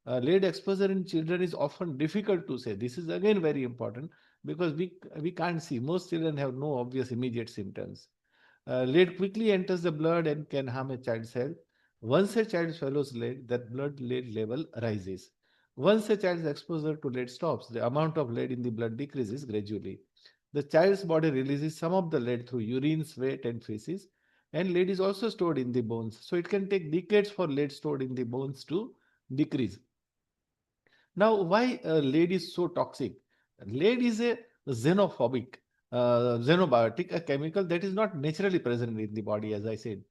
Lead exposure in children is often difficult to say. This is again very important because we can't see. Most children have no obvious immediate symptoms. Lead quickly enters the blood and can harm a child's health. Once a child swallows lead, that blood lead level rises. Once a child's exposure to lead stops, the amount of lead in the blood decreases gradually. The child's body releases some of the lead through urine, sweat, and feces. And lead is also stored in the bones. So it can take decades for lead stored in the bones to decrease. Now, why lead is so toxic? Lead is a xenophobic, xenobiotic, a chemical that is not naturally present in the body, as I said.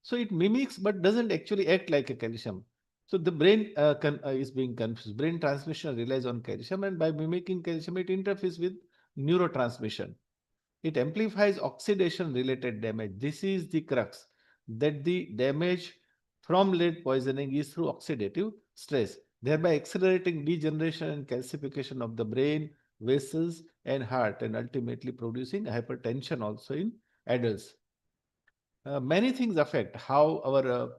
So it mimics but doesn't actually act like a calcium. So the brain is being confused. Brain transmission relies on calcium, and by mimicking calcium, it interferes with neurotransmission. It amplifies oxidation related damage. This is the crux, that the damage from lead poisoning is through oxidative stress, thereby accelerating degeneration and calcification of the brain, vessels, and heart, and ultimately producing hypertension also in adults. Many things affect how our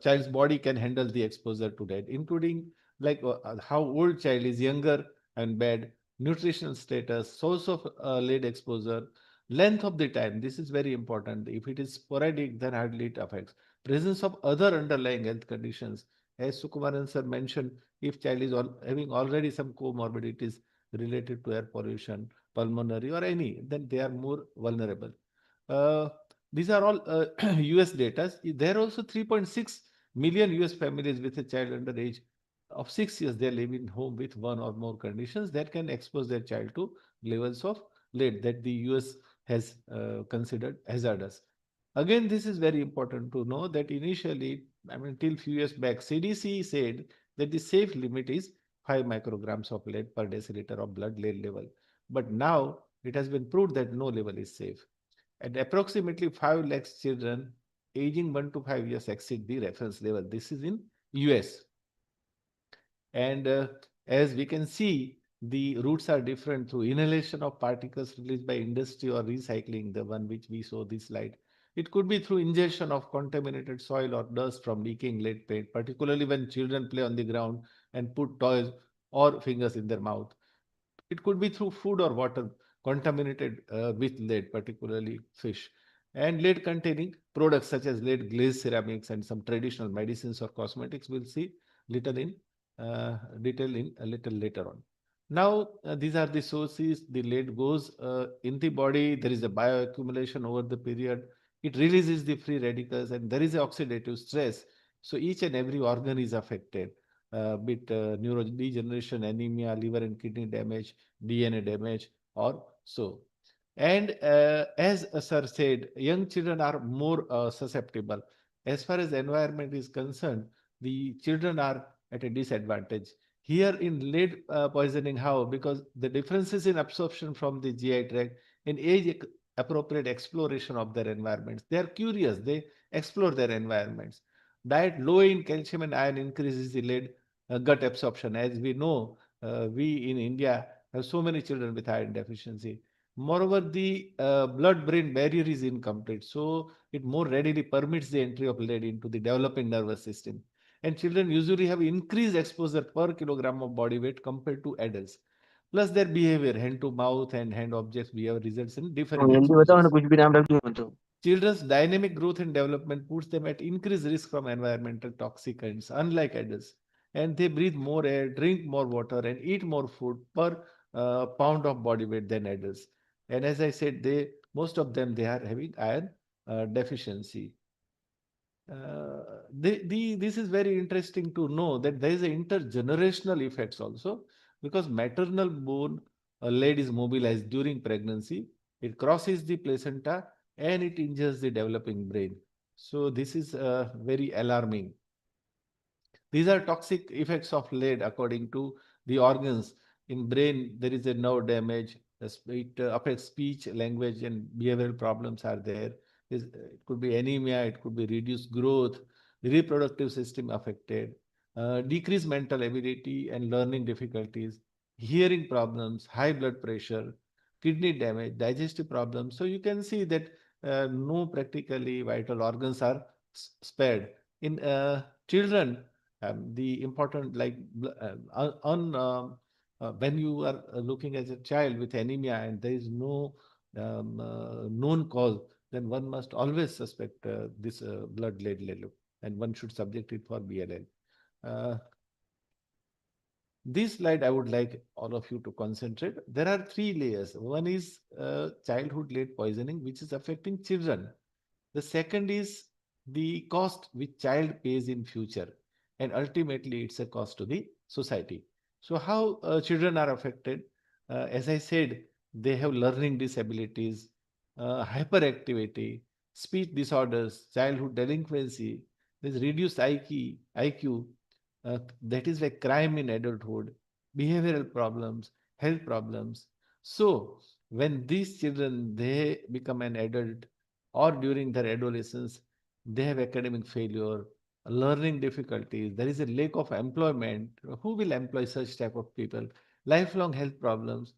child's body can handle the exposure to lead, including like how old child is, younger and bad, nutritional status, source of lead exposure, length of the time. This is very important. If it is sporadic, then hardly it affects. Presence of other underlying health conditions. As Sukumaran sir mentioned, if child is having already some comorbidities related to air pollution, pulmonary or any, then they are more vulnerable. These are all US data. There are also 3.6 million US families with a child under age of 6 years. They live in home with one or more conditions that can expose their child to levels of lead that the US has considered hazardous. Again, this is very important to know that initially, I mean, till few years back, CDC said that the safe limit is 5 micrograms of lead per deciliter of blood lead level. But now it has been proved that no level is safe. And approximately 5 lakhs children aging 1 to 5 years exceed the reference level. This is in US. And as we can see, the routes are different through inhalation of particles released by industry or recycling, the one which we saw this slide. It could be through ingestion of contaminated soil or dust from leaking lead paint, particularly when children play on the ground and put toys or fingers in their mouth. It could be through food or water contaminated with lead, particularly fish. And lead containing products such as lead glazed ceramics and some traditional medicines or cosmetics, we'll see little in detail in a little later on. Now, these are the sources. The lead goes in the body. There is a bioaccumulation over the period. It releases the free radicals and there is oxidative stress. So each and every organ is affected. Be it neurodegeneration, anemia, liver and kidney damage, DNA damage, or so. And as sir said, young children are more susceptible. As far as environment is concerned, the children are at a disadvantage. Here in lead poisoning, how? Because the differences in absorption from the GI tract and age appropriate exploration of their environments. They are curious, they explore their environments. Diet low in calcium and iron increases the lead gut absorption. As we know, we in India have so many children with iron deficiency. Moreover, the blood-brain barrier is incomplete, so it more readily permits the entry of lead into the developing nervous system. And children usually have increased exposure per kilogram of body weight compared to adults. Plus, their behavior, hand to mouth and hand objects behavior results in different exposures. Children's dynamic growth and development puts them at increased risk from environmental toxicants, unlike adults. And they breathe more air, drink more water, and eat more food per pound of body weight than adults. And as I said, most of them they are having iron deficiency. This is very interesting to know that there is an intergenerational effects also, because maternal bone lead is mobilized during pregnancy, it crosses the placenta and it injures the developing brain. So this is very alarming. These are toxic effects of lead according to the organs. In brain, there is a nerve damage. It affects speech, language, and behavioral problems are there. It could be anemia, it could be reduced growth, reproductive system affected, decreased mental ability and learning difficulties, hearing problems, high blood pressure, kidney damage, digestive problems. So you can see that no practically vital organs are spared. In children, the important like when you are looking as a child with anemia and there is no known cause, then one must always suspect this blood lead level and one should subject it for BLL. This slide I would like all of you to concentrate. There are three layers. One is childhood lead poisoning, which is affecting children. The second is the cost which child pays in future, and ultimately it's a cost to the society. So how children are affected? As I said, they have learning disabilities, hyperactivity, speech disorders, childhood delinquency, there's reduced IQ, that is like crime in adulthood, behavioral problems, health problems. So when these children, they become an adult or during their adolescence, they have academic failure, learning difficulties, there is a lack of employment. Who will employ such type of people? Lifelong health problems,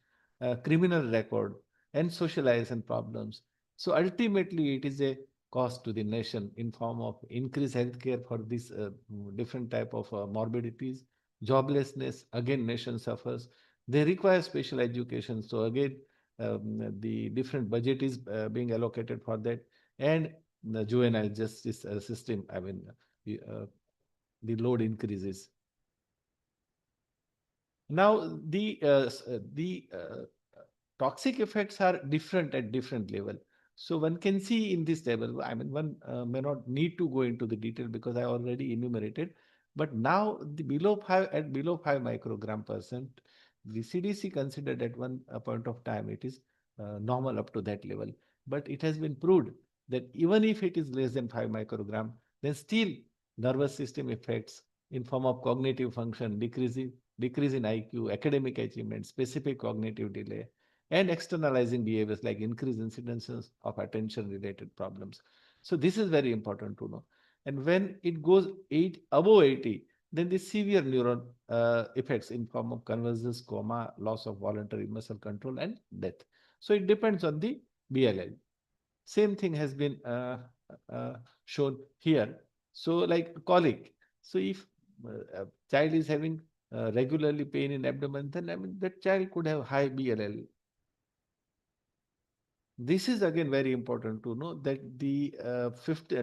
criminal record, and socialization problems. So ultimately, it is a cost to the nation in form of increased healthcare for these different type of morbidities, joblessness. Again, nation suffers. They require special education. So again, the different budget is being allocated for that, and the juvenile justice system, I mean, the load increases. Now, the toxic effects are different at different level. So one can see in this table, I mean, one may not need to go into the detail because I already enumerated, but now the below 5 microgram percent, the CDC considered at one point of time it is normal up to that level. But it has been proved that even if it is less than 5 microgram, then still nervous system effects in form of cognitive function, decrease in IQ, academic achievement, specific cognitive delay, and externalizing behaviors like increased incidences of attention-related problems. So this is very important to know. And when it goes above 80, then the severe neuron effects in form of convulsions, coma, loss of voluntary muscle control, and death. So it depends on the BLL. Same thing has been shown here. So like colic. So if a child is having regularly pain in abdomen, then I mean that child could have high BLL. This is again very important to know that the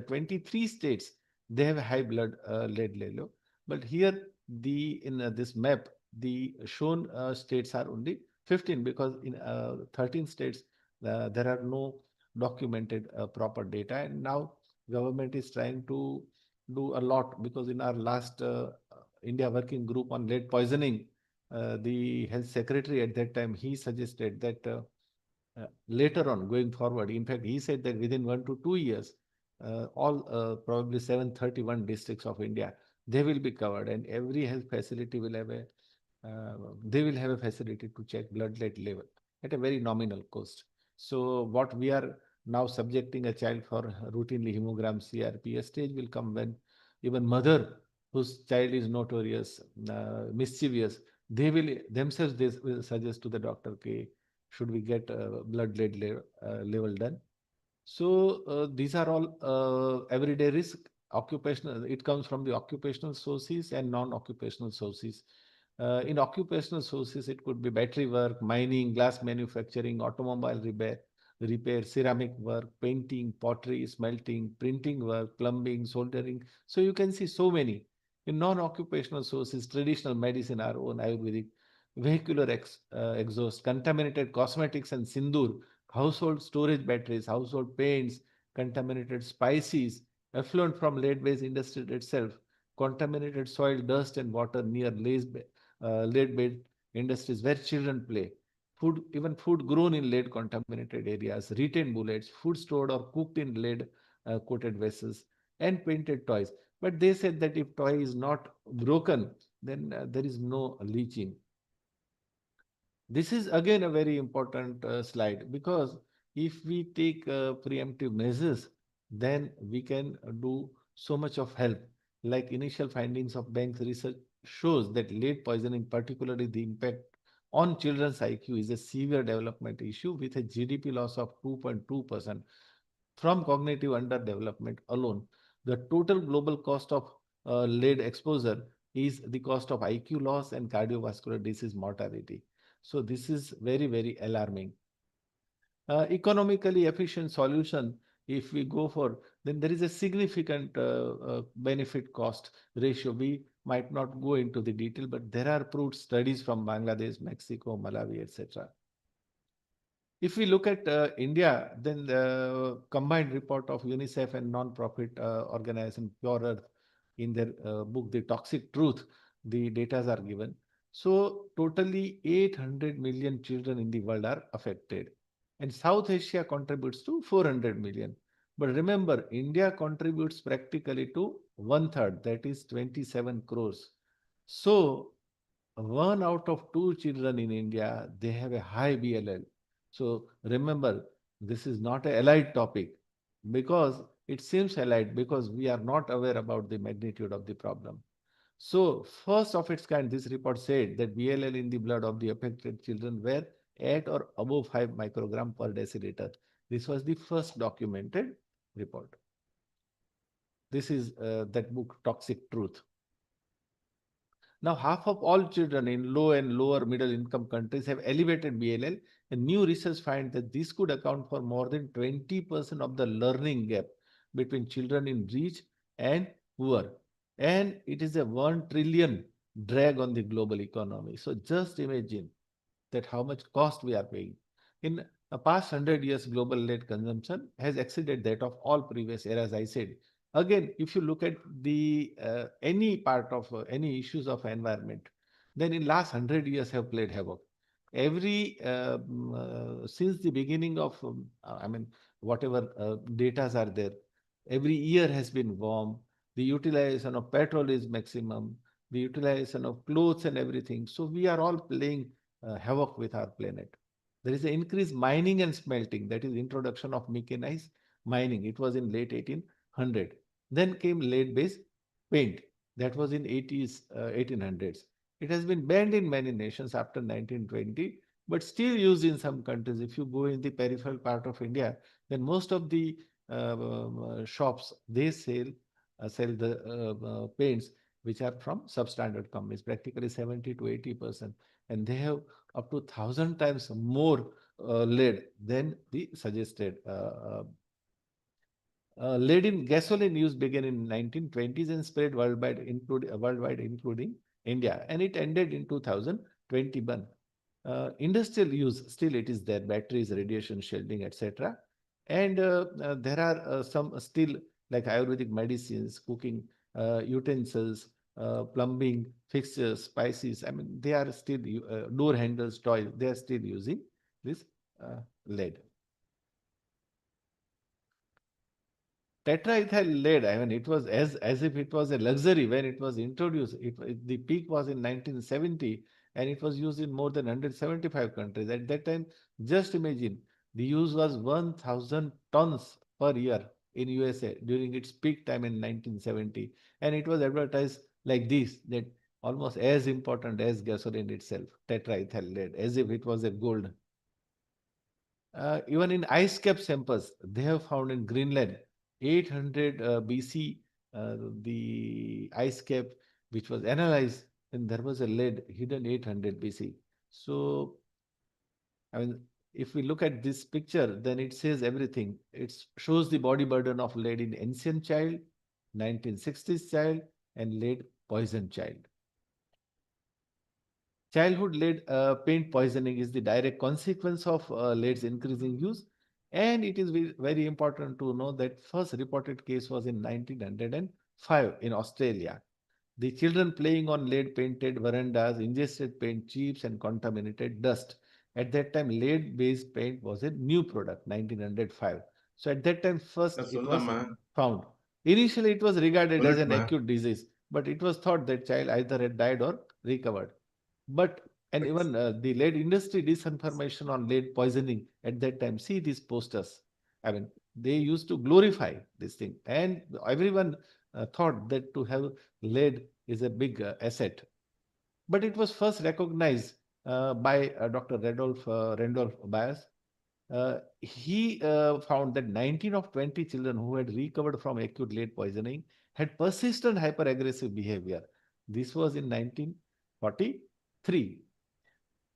23 states, they have high blood lead level. But here in this map, the shown states are only 15 because in 13 states, there are no documented proper data. And now government is trying to do a lot because in our last India working group on lead poisoning, the health secretary at that time, he suggested that later on going forward, in fact, he said that within 1 to 2 years, all probably 731 districts of India, they will be covered, and every health facility will have they will have a facility to check blood lead level at a very nominal cost. So what we are now subjecting a child for routinely hemogram CRP, stage will come when even mother whose child is notorious, mischievous, they will themselves they will suggest to the doctor, okay, should we get blood lead level done? So these are all everyday risk. Occupational, it comes from the occupational sources and non-occupational sources. In occupational sources, it could be battery work, mining, glass manufacturing, automobile repair, ceramic work, painting, pottery, smelting, printing work, plumbing, soldering. So you can see so many. In non-occupational sources, traditional medicine, our own Ayurvedic, vehicular exhaust, contaminated cosmetics and sindoor, household storage batteries, household paints, contaminated spices, effluent from lead-based industry itself, contaminated soil, dust and water near lead-based industries where children play, food, even food grown in lead contaminated areas, retained bullets, food stored or cooked in lead coated vessels, and painted toys. But they said that if toy is not broken, then there is no leaching. This is again a very important slide, because if we take preemptive measures, then we can do so much of help. Like initial findings of Banks research shows that lead poisoning, particularly the impact on children's IQ, is a severe development issue with a GDP loss of 2.2% from cognitive underdevelopment alone. The total global cost of lead exposure is the cost of IQ loss and cardiovascular disease mortality. So this is very, very alarming. Economically efficient solution, if we go for, then there is a significant benefit cost ratio. We might not go into the detail, but there are proved studies from Bangladesh, Mexico, Malawi, etc. If we look at India, then the combined report of UNICEF and non-profit organization Pure Earth, in their book, The Toxic Truth, the data are given. So totally 800 million children in the world are affected. And South Asia contributes to 400 million. But remember, India contributes practically to 1/3, that is 27 crores. So 1 out of 2 children in India, they have a high BLL. So remember, this is not an allied topic, because it seems allied because we are not aware about the magnitude of the problem. So first of its kind, this report said that BLL in the blood of the affected children were at or above 5 microgram per deciliter. This was the first documented report. This is that book, Toxic Truth. Now, half of all children in low and lower middle income countries have elevated BLL, and new research finds that this could account for more than 20% of the learning gap between children in rich and poor. And it is a 1 trillion drag on the global economy. So just imagine that how much cost we are paying. In the past 100 years, global lead consumption has exceeded that of all previous eras, I said. Again, if you look at the any part of any issues of environment, then in last 100 years have played havoc. Every since the beginning of whatever datas are there, every year has been warm. The utilization of petrol is maximum. The utilization of clothes and everything. So we are all playing havoc with our planet. There is an increased mining and smelting, that is introduction of mechanized mining. It was in late 1800. Then came lead-based paint. That was in 1800s. It has been banned in many nations after 1920, but still used in some countries. If you go in the peripheral part of India, then most of the shops, they sell the paints which are from substandard companies, practically 70 to 80%. And they have up to 1,000 times more lead than the suggested. Lead in gasoline use began in 1920s and spread worldwide, including India, and it ended in 2021. Industrial use, still it is there, batteries, radiation shielding, etc. And there are some still like Ayurvedic medicines, cooking utensils, plumbing fixtures, spices. I mean, they are still door handles, toys. They are still using this lead. Tetraethyl lead, I mean, it was as if it was a luxury when it was introduced. The peak was in 1970, and it was used in more than 175 countries. At that time, just imagine, the use was 1,000 tons per year in USA during its peak time in 1970. And it was advertised like this, that almost as important as gasoline itself, tetraethyl lead, as if it was a gold. Even in ice cap samples, they have found in Greenland 800 BC, the ice cap which was analyzed, and there was a lead hidden 800 BC. So, I mean, if we look at this picture, then it says everything. It shows the body burden of lead in ancient child, 1960s child, and lead poisoned child. Childhood lead paint poisoning is the direct consequence of lead's increasing use. And it is very important to know that first reported case was in 1905 in Australia. The children playing on lead painted verandas ingested paint chips and contaminated dust. At that time, lead-based paint was a new product, 1905. So at that time, first it was found. Initially, it was regarded as an acute disease, but it was thought that child either had died or recovered. But and even the lead industry disinformation on lead poisoning at that time. See these posters. I mean, they used to glorify this thing, and everyone thought that to have lead is a big asset. But it was first recognized by Dr. Randolph Bias. He found that 19 of 20 children who had recovered from acute lead poisoning had persistent hyperaggressive behavior. This was in 1943.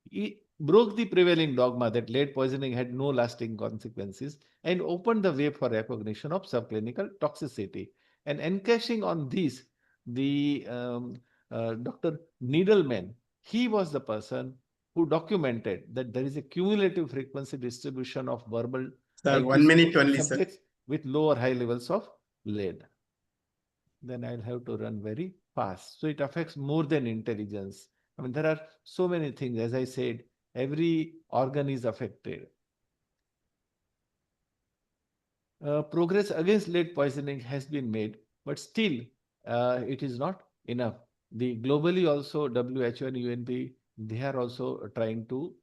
He broke the prevailing dogma that lead poisoning had no lasting consequences and opened the way for recognition of subclinical toxicity. And encashing on this, the Dr. Needleman, he was the person who documented that there is a cumulative frequency distribution of verbal Sir, 1 minute only, subjects with low or high levels of lead. Then I'll have to run very fast. So it affects more than intelligence. I mean, there are so many things. As I said, every organ is affected. Progress against lead poisoning has been made, but still it is not enough. The globally also WHO and UNP, they are also trying to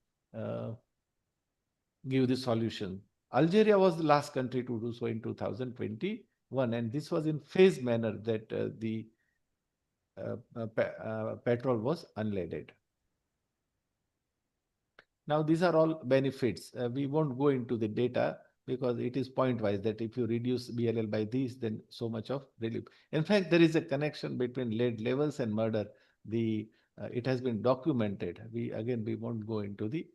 give the solution. Algeria was the last country to do so in 2021, and this was in phased manner that the petrol was unleaded. Now, these are all benefits. We won't go into the data because it is point-wise that if you reduce BLL by these, then so much of relief. In fact, there is a connection between lead levels and murder. It has been documented. We won't go into the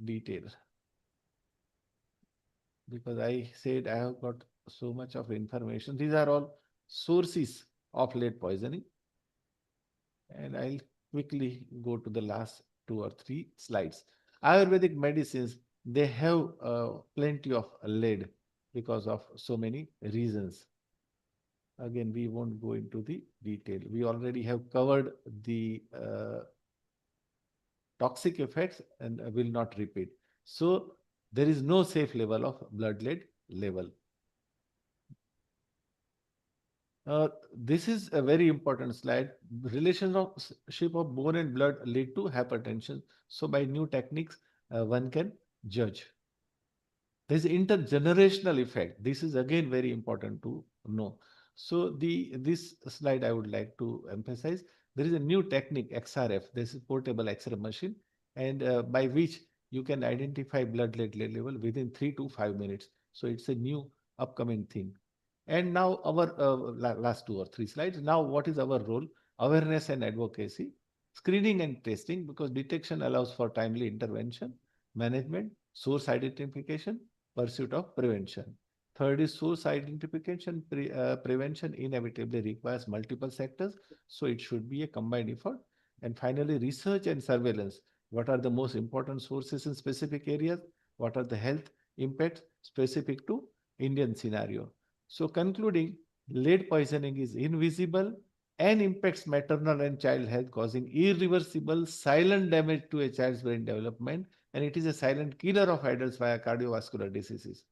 detail because I said I have got so much of information. These are all sources of lead poisoning. And I'll quickly go to the last 2 or 3 slides. Ayurvedic medicines, they have plenty of lead because of so many reasons. Again, we won't go into the detail. We already have covered the toxic effects and will not repeat. So there is no safe level of blood lead level. This is a very important slide. Relationship of bone and blood lead to hypertension. So by new techniques, one can judge. There is intergenerational effect. This is again very important to know. So this slide I would like to emphasize. There is a new technique, XRF. This is portable X-ray machine, and by which you can identify blood lead level within 3 to 5 minutes. So it's a new upcoming thing. And now our last 2 or 3 slides. Now what is our role? Awareness and advocacy, screening and testing, because detection allows for timely intervention, management, source identification, pursuit of prevention. Third is source identification. Prevention inevitably requires multiple sectors, so it should be a combined effort. And finally, research and surveillance. What are the most important sources in specific areas? What are the health impacts specific to Indian scenario? So concluding, lead poisoning is invisible and impacts maternal and child health, causing irreversible silent damage to a child's brain development, and it is a silent killer of adults via cardiovascular diseases.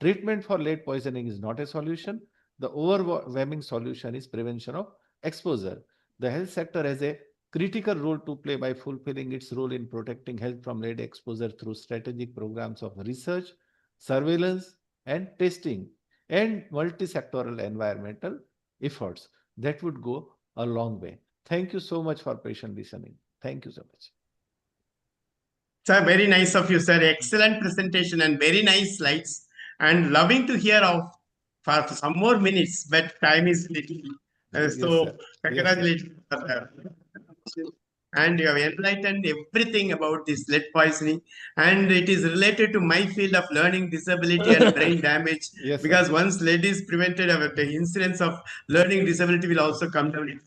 Treatment for lead poisoning is not a solution. The overwhelming solution is prevention of exposure. The health sector has a critical role to play by fulfilling its role in protecting health from lead exposure through strategic programs of research, surveillance, and testing, and multi-sectoral environmental efforts. That would go a long way. Thank you so much for patient listening. Thank you so much. Sir, very nice of you, sir. Excellent presentation and very nice slides. And loving to hear of for some more minutes, but time is little. So congratulations, sir. And you have enlightened everything about this lead poisoning, and it is related to my field of learning disability and brain damage. Yes, because sir. once lead is prevented, the incidence of learning disability will also come down.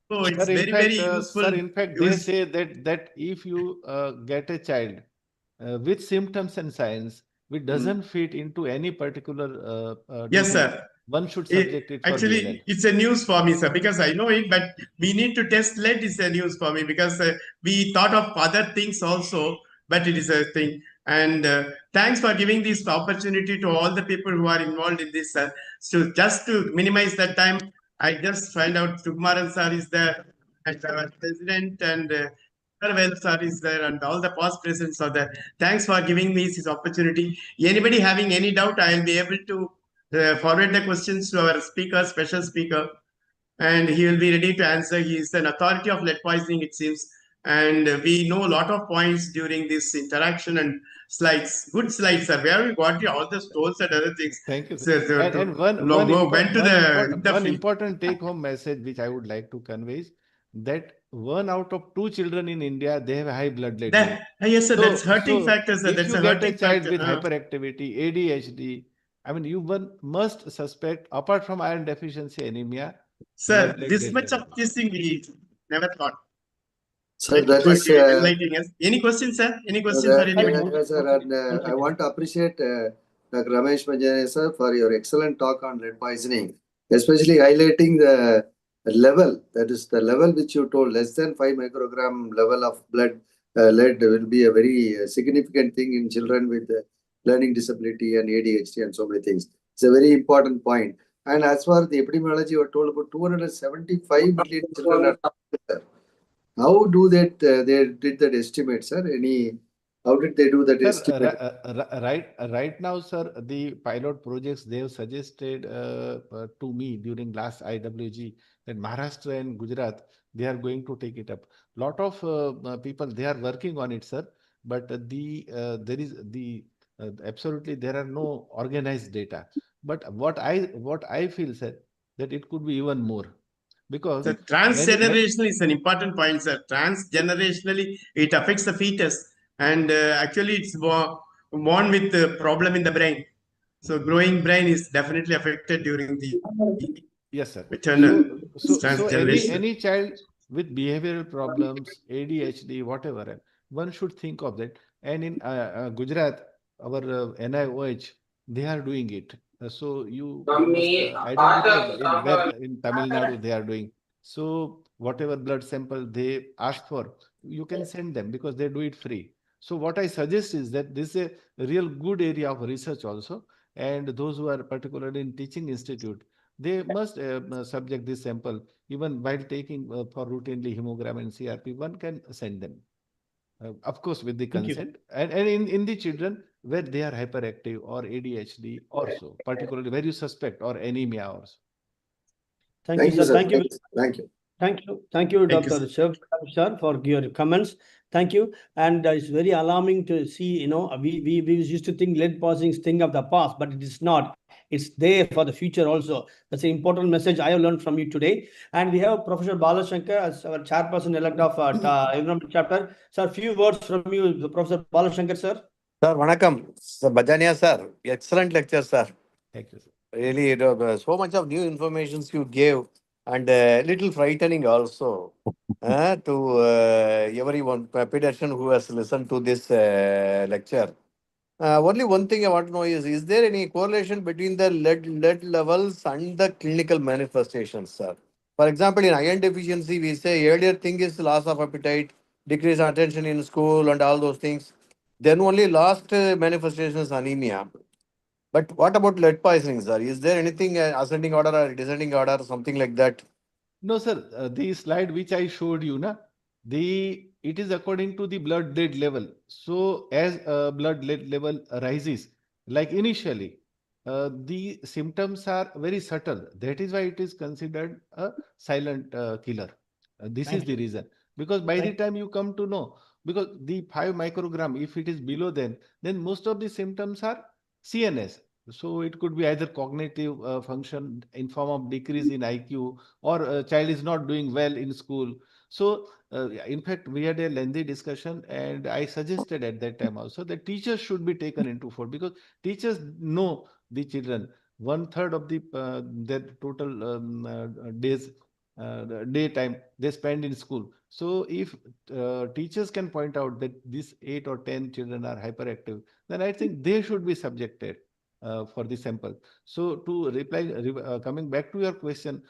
So it's Sir, very, very useful. Sir, in fact, they say that if you get a child with symptoms and signs which doesn't fit into any particular yes, disease, sir. One should subject it for Actually, BLL. it's a news for me, sir, because I know it, but we need to test lead is a news for me because we thought of other things also but it is a thing. And thanks for giving this opportunity to all the people who are involved in this. So just to minimize that time, I just find out Sukumaran sir is there, and our president, and well sir is there, and all the past presidents are there. Thanks for giving me this opportunity. Anybody having any doubt, I will be able to forward the questions to our speaker, special speaker, and he will be ready to answer. He is an authority of lead poisoning, it seems. And we know a lot of points during this interaction and slides. Good slides, sir. Where we got all the stones and other things. Thank you. So, And one important take-home message which I would like to convey is that 1 out of 2 children in India, they have high blood lead. Yes, sir. That's hurting factor, sir. If That's you a get hurting a child factor. with hyperactivity, ADHD, I mean, you must suspect, apart from iron deficiency anemia. Sir, this much of this thing we never thought. So that is enlightening us. Any questions, sir? Any questions for anybody? Sir, and I want to appreciate Dr. Ramesh Bajania sir for your excellent talk on lead poisoning, especially highlighting the level, that is the level which you told, less than 5 microgram level of blood lead will be a very significant thing in children with learning disability and ADHD and so many things. It's a very important point. And as far the epidemiology, you were told about 275 million children are. How do that they did that estimate, sir? How did they do that estimate? Right now, sir, the pilot projects they have suggested to me during last IWG that Maharashtra and Gujarat, they are going to take it up. Lot of people, they are working on it, sir. But absolutely there are no organized data. But what I feel, sir, that it could be even more. Because transgenerational is an important point, sir. Transgenerationally, it affects the fetus, and actually, it's born with a problem in the brain. So, growing brain is definitely affected during the yes, sir. Maternal so any child with behavioral problems, ADHD, whatever, one should think of that. And in Gujarat, our NIOH, they are doing it. So you must identify where in Tamil Nadu they are doing. So whatever blood sample they ask for, you can send them because they do it free. So what I suggest is that this is a real good area of research also. And those who are particularly in teaching institute, they must subject this sample even while taking for routinely hemogram and CRP, one can send them. Of course, with the consent, and in the children where they are hyperactive or ADHD also, particularly where you suspect, or anemia also. Thank you, sir. Thank you. Thank you. Thank you. Thank you, Dr. Shiv, sir, for your comments. Thank you. And it's very alarming to see, we used to think lead poisoning is thing of the past, but it is not. It's there for the future also. That's an important message I have learned from you today. And we have Professor Balashankar as our chairperson-elect of environment chapter. Sir, few words from you, Professor Balashankar, sir. Sir, Vanakkam. Sir, Bajania, sir. Excellent lecture, sir. Thank you, sir. Really, so much of new information you gave, and a little frightening also to everyone, pediatrician who has listened to this lecture. Only one thing I want to know is there any correlation between the lead levels and the clinical manifestations, sir? For example, in iron deficiency, we say earlier thing is loss of appetite, decreased attention in school and all those things. Then only last manifestation is anemia. But what about lead poisoning, sir? Is there anything ascending order or descending order, something like that? No, sir. The slide which I showed you, it is according to the blood lead level. So as blood lead level rises, like initially, the symptoms are very subtle. That is why it is considered a silent killer. This is the reason. Because by the time you come to know, because the 5 microgram, if it is below then most of the symptoms are CNS. So it could be either cognitive function in form of decrease in IQ, or a child is not doing well in school. So in fact, we had a lengthy discussion, and I suggested at that time also that teachers should be taken into fold, because teachers know the children. 1/3 of their total days, daytime they spend in school. So if teachers can point out that these 8 or 10 children are hyperactive, then I think they should be subjected for the sample. So to reply, coming back to your question,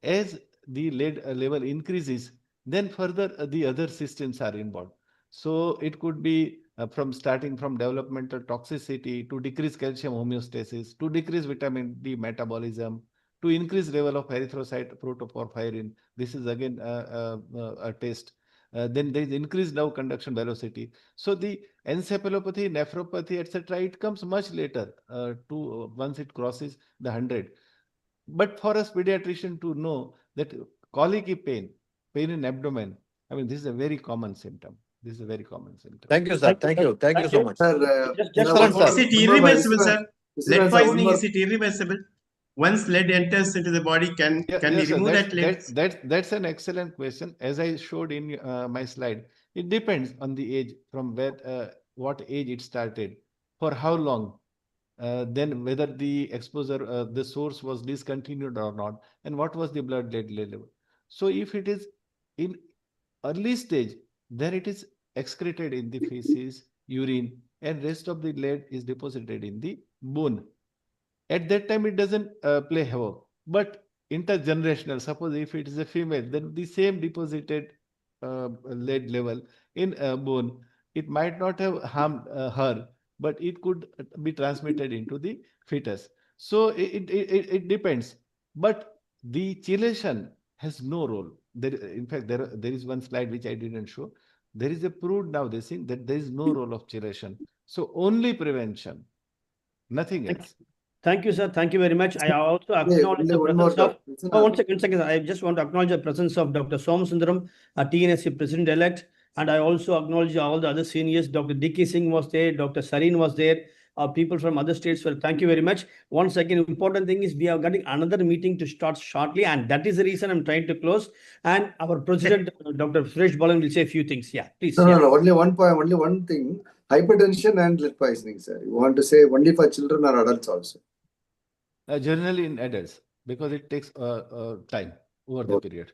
as the lead level increases, then further the other systems are involved. So it could be from starting from developmental toxicity to decrease calcium homeostasis, to decrease vitamin D metabolism, to increase level of erythrocyte protoporphyrin. This is again a test. Then there is increased nerve conduction velocity. So the encephalopathy, nephropathy, etc., it comes much later once it crosses the 100. But for us pediatrician to know that colicky pain in abdomen, I mean, this is a very common symptom. This is a very common symptom. Thank you, sir. Thank you. Thank you so much. Sir, Excellent, sir. Is it irreversible, sir? Lead One poisoning, more- is it irreversible? Once lead enters into the body, can we sir, remove that lead? That's an excellent question. As I showed in my slide, it depends on the age, from where what age it started, for how long, then whether the exposure, the source was discontinued or not, and what was the blood lead level. So if it is in early stage, then it is excreted in the feces, urine, and rest of the lead is deposited in the bone. At that time, it doesn't play havoc. But intergenerational, suppose if it is a female, then the same deposited lead level in bone, it might not have harmed her, but it could be transmitted into the fetus. So it depends. But the chelation has no role. In fact, there is one slide which I didn't show. There is a proved now this thing that there is no role of chelation. So only prevention, nothing else. Thank you, sir. Thank you very much. I also acknowledge the presence of. One second. I just want to acknowledge the presence of Dr. Somasundaram, TNSC President-elect, and I also acknowledge all the other seniors. Dr. D.K. Singh was there, Dr. Sareen was there. People from other states. Well, thank you very much. Once again, important thing is we are getting another meeting to start shortly, and that is the reason I'm trying to close. And our president, Dr. Suresh Balan, will say a few things. Yeah, please. No. Only one point. Only one thing. Hypertension and lead poisoning, sir. You want to say only for children or adults also? Generally in adults, because it takes time over the period.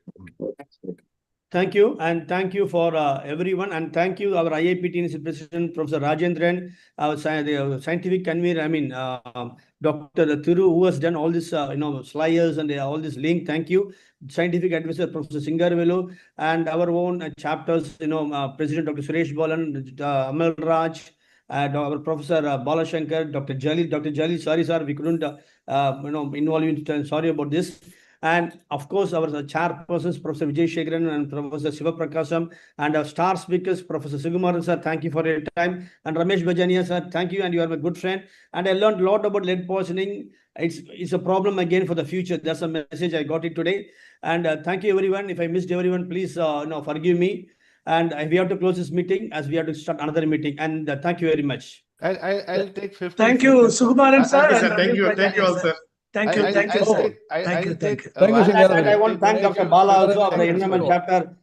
Thank you, and thank you for everyone, and thank you our IAPTNC President Professor Rajendran, our scientific convener. I mean, Dr. Thiru, who has done all this, slides and all this link. Thank you, scientific advisor Professor Singarvelu, and our own chapters. President Dr. Suresh Balan, Amal Raj. Our Professor Balashankar, Dr. Jalil, sorry sir, we couldn't involve you. Sorry about this. And of course, our chairpersons, Professor Vijay Shekharan and Professor Siva Prakasam, and our star speakers, Professor Sugumaran sir, thank you for your time. And Ramesh Bajania sir, thank you, and you are my good friend. And I learned a lot about lead poisoning. It's a problem again for the future. That's a message I got it today. And thank you everyone. If I missed everyone, please forgive me. And we have to close this meeting as we have to start another meeting. And thank you very much. I'll take 15 Thank you, Sugumaran sir. Thank you all, sir. Thank you, Thank you, sir. And I want to thank Dr. Bala also, of the Environment Chapter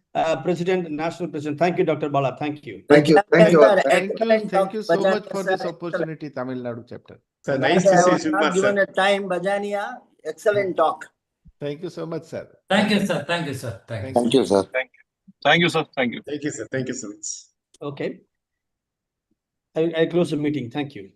President, National President. Thank you, Dr. Bala. Thank you. Thank you. Thank you so much for this opportunity, Tamil Nadu chapter. Sir, nice to see you, not sir. given a time, Bajania. Excellent talk. Thank you so much, sir. Thank you, sir. Thank you, sir. Thank you. Thank you, sir. Thank you, sir. Thank you. Thank you, sir. Thank you so much. Okay. I close the meeting. Thank you.